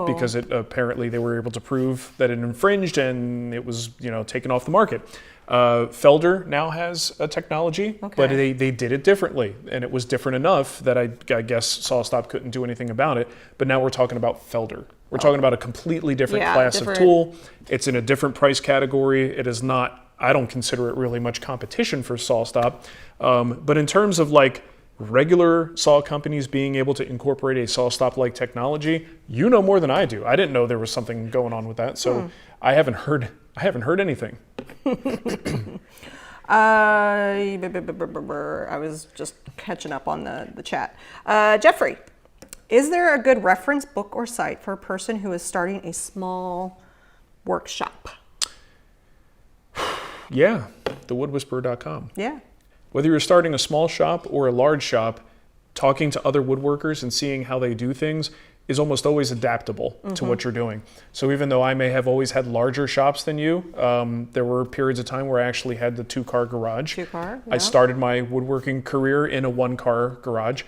because apparently they were able to prove that it infringed and it was taken off the market. Felder now has a technology, but they did it differently, and it was different enough that I guess SawStop couldn't do anything about it. But now we're talking about Felder. We're talking about a completely different class of tool. It's in a different price category. It is not, I don't consider it really much competition for SawStop. But in terms of like regular saw companies being able to incorporate a SawStop-like technology, you know more than I do. I didn't know there was something going on with that, so I haven't heard anything. I was just catching up on the chat. Jeffrey, is there a good reference book or site for a person who is starting a small workshop? Yeah, thewoodwhisperer.com. Yeah. Whether you're starting a small shop or a large shop, talking to other woodworkers and seeing how they do things is almost always adaptable to what you're doing. So even though I may have always had larger shops than you, there were periods of time where I actually had the 2-car garage. 2-car, yeah. I started my woodworking career in a 1-car garage.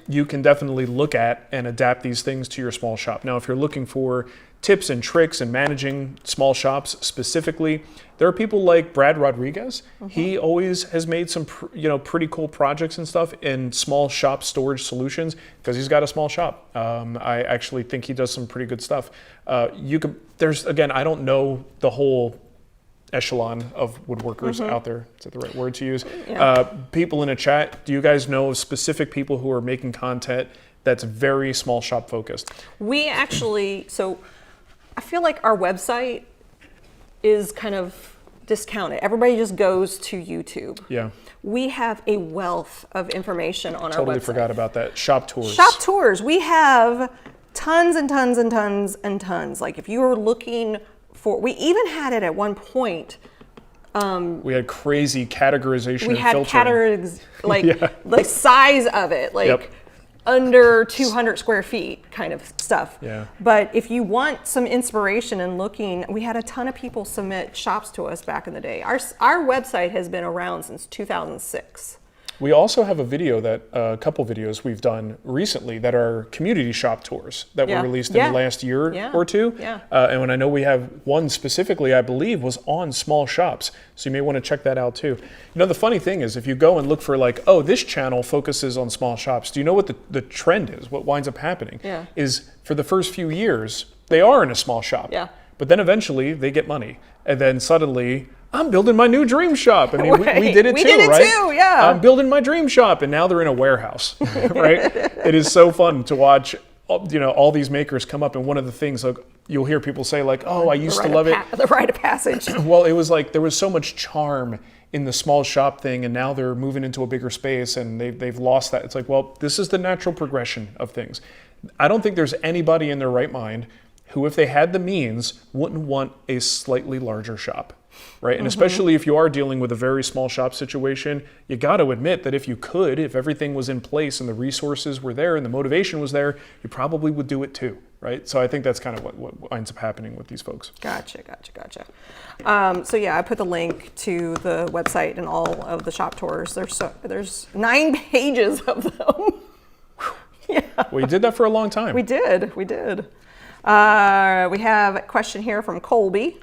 You can definitely look at and adapt these things to your small shop. Now, if you're looking for tips and tricks in managing small shops specifically, there are people like Brad Rodriguez. He always has made some pretty cool projects and stuff in small shop storage solutions because he's got a small shop. I actually think he does some pretty good stuff. There's, again, I don't know the whole echelon of woodworkers out there. Is that the right word to use? Yeah. People in a chat, do you guys know of specific people who are making content that's very small shop focused? We actually, so I feel like our website is kind of discounted. Everybody just goes to YouTube. Yeah. We have a wealth of information on our website. Totally forgot about that. Shop tours. Shop tours. We have tons and tons and tons and tons. Like if you were looking for, we even had it at one point. We had crazy categorization We and had filtering. like size of it, like under 200 square feet kind of stuff. Yeah. But if you want some inspiration and looking, we had a ton of people submit shops to us back in the day. Our website has been around since 2006. We also have a video that, a couple videos we've done recently that are community shop tours that were released in the last year or two. Yeah. And when I know we have one specifically, I believe, was on small shops. So you may want to check that out too. You know, the funny thing is if you go and look for like, oh, this channel focuses on small shops. Do you know what the trend is? What winds up happening is for the first few years, they are in a small shop. Yeah. But then eventually they get money. And then suddenly, I'm building my new dream shop. I mean, we did it too, right? Too, yeah. I'm building my dream shop, and now they're in a warehouse, right? It is so fun to watch, all these makers come up, and one of the things, like, you'll hear people say, like, "Oh, I used to love it." The rite of passage. Well, it was like there was so much charm in the small shop thing, and now they're moving into a bigger space, and they've lost that. It's like, well, this is the natural progression of things. I don't think there's anybody in their right mind who, if they had the means, wouldn't want a slightly larger shop. Right, and especially if you are dealing with a very small shop situation, you got to admit that if everything was in place and the resources were there and the motivation was there, you probably would do it too, right? So I think that's kind of what winds up happening with these folks. Gotcha. So yeah, I put the link to the website and all of the shop tours. There's 9 pages of them. Yeah. Well, you did that for a long time. We did. We have a question here from Colby.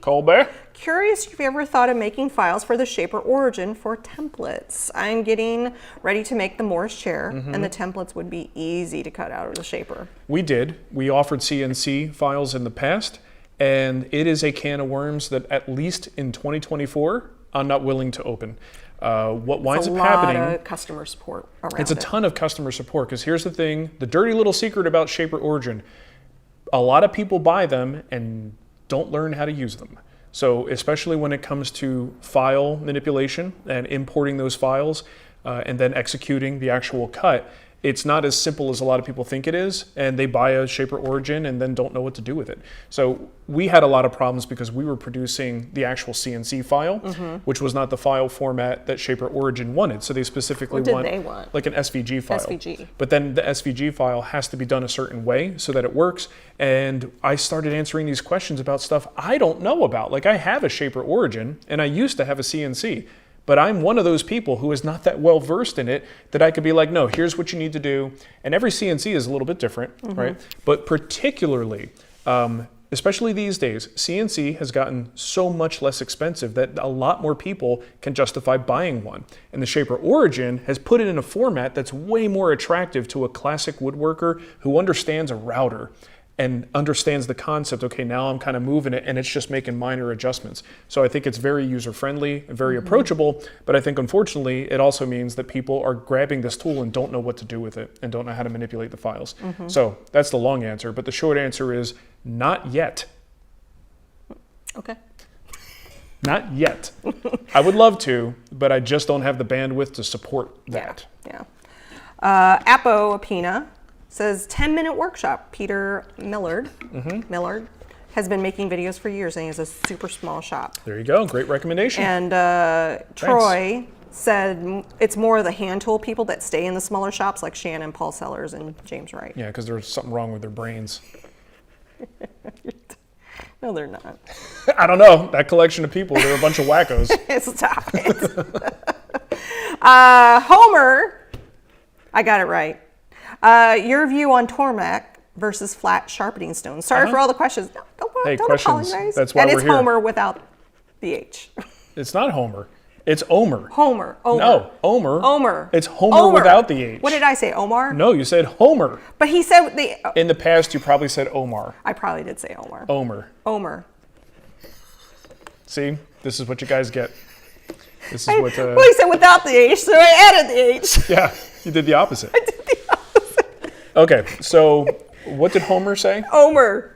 Curious if you ever thought of making files for the shaper origin for templates. I'm getting ready to make the Morris chair, and the templates would be easy to cut out of the shaper. We did. We offered CNC files in the past, and it is a can of worms that at least in 2024, I'm not willing to open. What winds up happening? It's a lot of customer support around It's a ton of customer support, because here's the thing, the dirty little secret about shaper origin. A lot of people buy them and don't learn how to use them. So especially when it comes to file manipulation and importing those files and then executing the actual cut, it's not as simple as a lot of people think it is, and they buy a shaper origin and then don't know what to do with it. So we had a lot of problems because we were producing the actual CNC file, which was not the file format that shaper origin wanted. So they specifically want like an SVG file. But then the SVG file has to be done a certain way so that it works. And I started answering these questions about stuff I don't know about. Like, I have a shaper origin and I used to have a CNC. But I'm one of those people who is not that well versed in it that I could be like, no, here's what you need to do. And every CNC is a little bit different, right? But particularly especially these days, CNC has gotten so much less expensive that a lot more people can justify buying one. And the Shaper Origin has put it in a format that's way more attractive to a classic woodworker who understands a router and understands the concept. Okay, now I'm kind of moving it and it's just making minor adjustments. So I think it's very user-friendly and very approachable, but I think unfortunately it also means that people are grabbing this tool and don't know what to do with it and don't know how to manipulate the files. So that's the long answer, but the short answer is not yet. Okay. Not yet. I would love to, but I just don't have the bandwidth to support that. Yeah. Apo Apina says 10-minute workshop. Peter Millard has been making videos for years and he has a super small shop. There you go. Great recommendation. And Troy said it's more of the hand tool people that stay in the smaller shops like Shannon, Paul Sellers, and James Wright. Yeah, because there's something wrong with their brains. No, they're not. I don't know. That collection of people, they're a bunch of wackos. Stop it. Homer, I got it right. Your view on Tormek versus flat sharpening stones. Sorry for all the questions. Don't questions. apologize. That's why and we're it's here. Homer without the H. It's not Homer. It's Omer. Homer. No, Omer. Omer. It's Homer without the H. What did I say? Omar? No, you said Homer. But he said the. In the past, you probably said Omar. I probably did say Omar. Omer. Omer. See, this is what you guys get. This is what. Well, he said without the H, so I added the H. Yeah, you did the opposite. I did the opposite. Okay, so what did Homer say? Omer.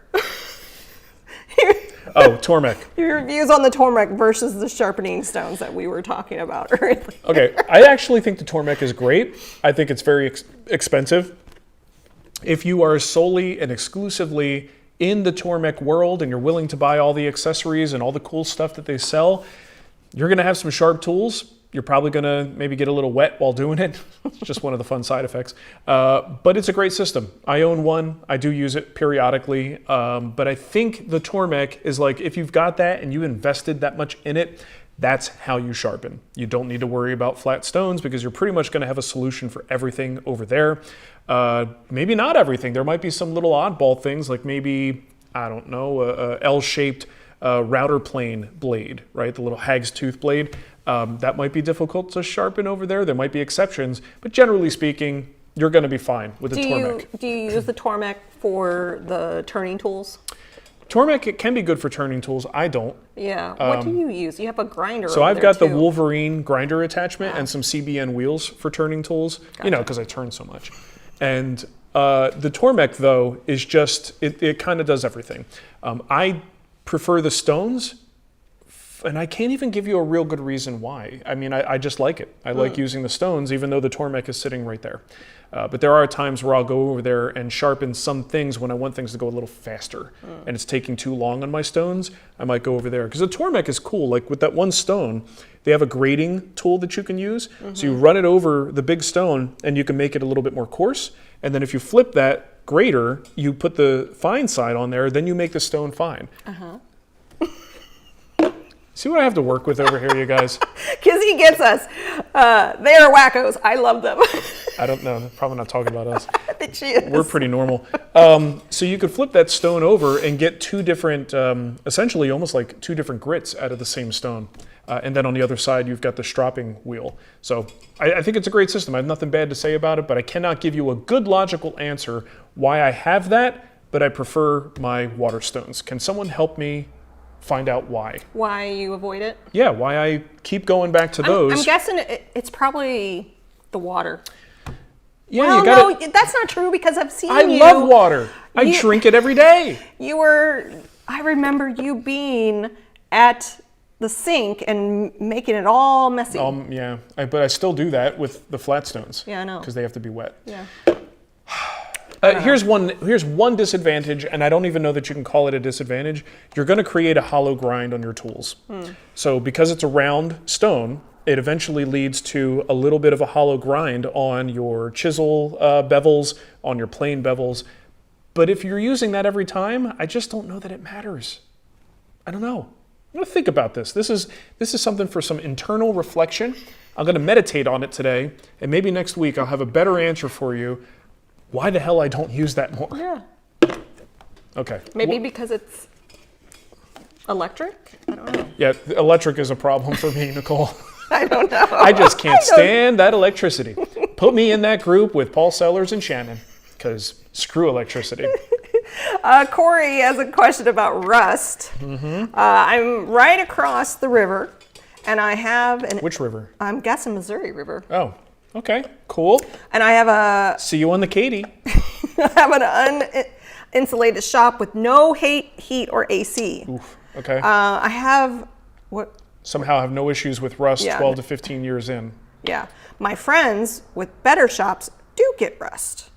Oh, Tormek. Your views on the Tormek versus the sharpening stones that we were talking about earlier. Okay, I actually think the Tormek is great. I think it's very expensive. If you are solely and exclusively in the Tormek world and you're willing to buy all the accessories and all the cool stuff that they sell, you're going to have some sharp tools. You're probably going to maybe get a little wet while doing it. It's just one of the fun side effects. But it's a great system. I own one. I do use it periodically. But I think the Tormek is like, if you've got that and you invested that much in it, that's how you sharpen. You don't need to worry about flat stones because you're pretty much going to have a solution for everything over there. Maybe not everything. There might be some little oddball things like maybe, I don't know, a L-shaped router plane blade, right? The little hag's tooth blade. That might be difficult to sharpen over there. There might be exceptions, but generally speaking, you're going to be fine with the Tormek. Do you use the Tormek for the turning tools? Tormek, it can be good for turning tools. I don't. Yeah. What do you use? You have a grinder. So over I've there got the too. Wolverine grinder attachment and some CBN wheels for turning tools, you know, because I turn so much. And the Tormek, though, is just, it kind of does everything. I prefer the stones. And I can't even give you a real good reason why. I mean, I just like it. I like using the stones, even though the Tormek is sitting right there. But there are times where I'll go over there and sharpen some things when I want things to go a little faster. And it's taking too long on my stones, I might go over there. Because the Tormek is cool. Like with that one stone, they have a grading tool that you can use. So you run it over the big stone and you can make it a little bit more coarse. And then if you flip that grader, you put the fine side on there, then you make the stone fine. See what I have to work with over here, you guys? Because he gets us. They are wackos. I love them. I don't know. They're probably not talking about us. I think she is. We're pretty normal. So you could flip that stone over and get two different, essentially almost like two different grits out of the same stone. And then on the other side, you've got the stropping wheel. So I think it's a great system. I have nothing bad to say about it, but I cannot give you a good logical answer why I have that, but I prefer my water stones. Can someone help me find out why? Why you avoid it? Yeah, why I keep going back to those. I'm guessing it's probably the water. Yeah, well, you gotta, no, that's not true because I've seen I you. love water. I drink it every day. I remember you being at the sink and making it all messy. Yeah, but I still do that with the flat stones. Yeah, I know. Because they have to be wet. Yeah. Here's one disadvantage, and I don't even know that you can call it a disadvantage. You're going to create a hollow grind on your tools. So because it's a round stone, it eventually leads to a little bit of a hollow grind on your chisel bevels, on your plane bevels. But if you're using that every time, I just don't know that it matters. I don't know. I'm going to think about this. This is something for some internal reflection. I'm going to meditate on it today, and maybe next week I'll have a better answer for you why the hell I don't use that more. Yeah. Okay. Maybe because it's electric? I don't know. Yeah, electric is a problem for me, Nicole. I don't know. I just can't stand that electricity. Put me in that group with Paul Sellers and Shannon, because screw electricity. Corey has a question about rust. I'm right across the river, and I have an... Which river? I'm guessing Missouri River. Oh, okay, cool. And I have a... See you on the Katy. I have an uninsulated shop with no heat or AC. Oof, okay. I have... what? Somehow have no issues with rust 12 to 15 years in. Yeah. My friends with better shops do get rust.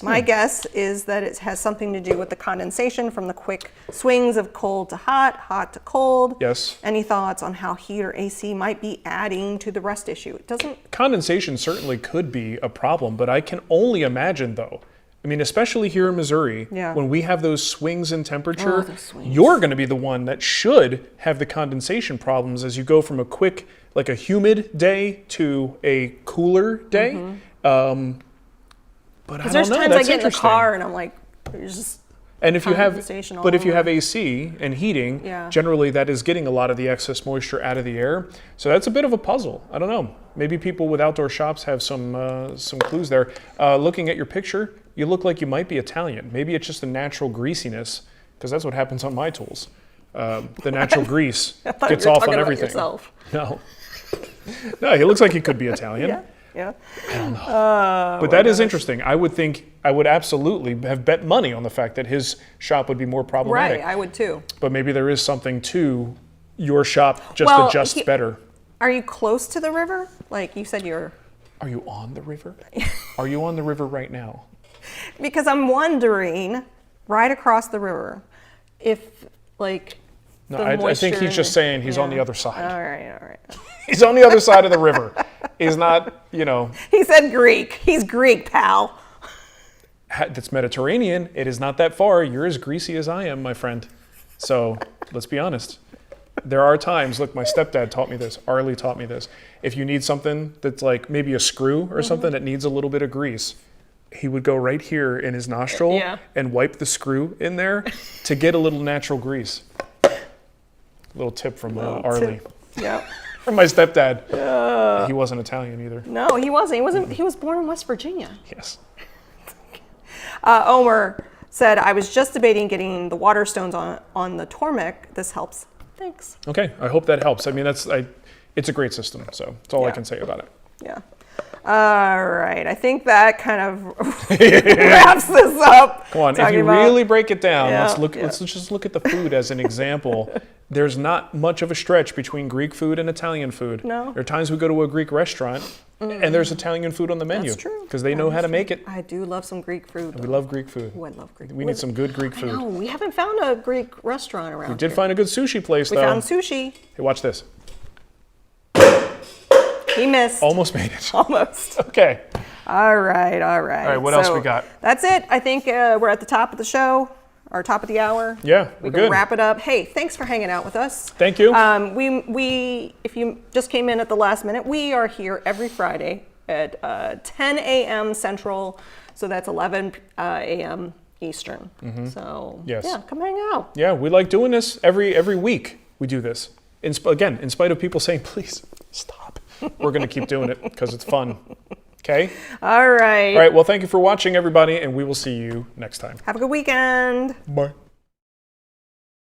My guess is that it has something to do with the condensation from the quick swings of cold to hot, hot to cold. Yes. Any thoughts on how heat or AC might be adding to the rust issue? It doesn't... Condensation certainly could be a problem, but I can only imagine though, I mean, especially here in Missouri, when we have those swings in temperature, you're going to be the one that should have the condensation problems as you go from a quick, like a humid day to a cooler day. But I don't know. There's times I get in the car and I'm like, there's just and if you have, condensation all but if you over. have AC and heating, generally that is getting a lot of the excess moisture out of the air. So that's a bit of a puzzle. I don't know. Maybe people with outdoor shops have some clues there. Looking at your picture, you look like you might be Italian. Maybe it's just a natural greasiness, because that's what happens on my tools. The natural grease gets off on everything. Yourself. No, he looks like he could be Italian. Yeah. I don't know. But that is interesting. I would think, I would absolutely have bet money on the fact that his shop would be more problematic. Right, I would too. But maybe there is something to your shop just adjusts better. Are you close to the river? Like you said you're... Are you on the river? Are you on the river right now? Because I'm wondering, right across the river, if like... No, I think he's just saying he's on the other side. All right. He's on the other side of the river. He's not, you know. He said Greek. He's Greek, pal. That's Mediterranean. It is not that far. You're as greasy as I am, my friend. So let's be honest. There are times, look, my stepdad taught me this. Arlie taught me this. If you need something that's like maybe a screw or something that needs a little bit of grease, he would go right here in his nostril and wipe the screw in there to get a little natural grease. Little tip from Arlie. Yeah. From my stepdad. He wasn't Italian either. No, he wasn't. He was born in West Virginia. Yes. Omer said, I was just debating getting the water stones on the Tormek. This helps. Thanks. Okay, I hope that helps. I mean, it's a great system, so that's all I can say about it. Yeah. All right. I think that kind of wraps this up. Come on, if you really break it down, let's just look at the food as an example. There's not much of a stretch between Greek food and Italian food. No. There are times we go to a Greek restaurant and there's Italian food on the menu. That's true. Because they know how to make it. I do love some Greek food. We love Greek food. Oh, I love Greek food. We need some good Greek food. No, we haven't found a Greek restaurant around We did find a good sushi place, though. We found sushi. Hey, watch this. He missed. Almost made it. Almost. Okay. All right. All right, what else we got? That's it. I think we're at the top of the show, or top of the hour. Yeah, we can good. Wrap it up. Hey, thanks for hanging out with us. Thank you. We if you just came in at the last minute, we are here every Friday at 10 a.m. Central, so that's 11 a.m. Eastern. So yeah, come hang out. Yeah, we like doing this every week. We do this. In spite of people saying, please stop, we're going to keep doing it because it's fun. Okay? All right. All right, well, thank you for watching, everybody, and we will see you next time. Have a good weekend. Bye.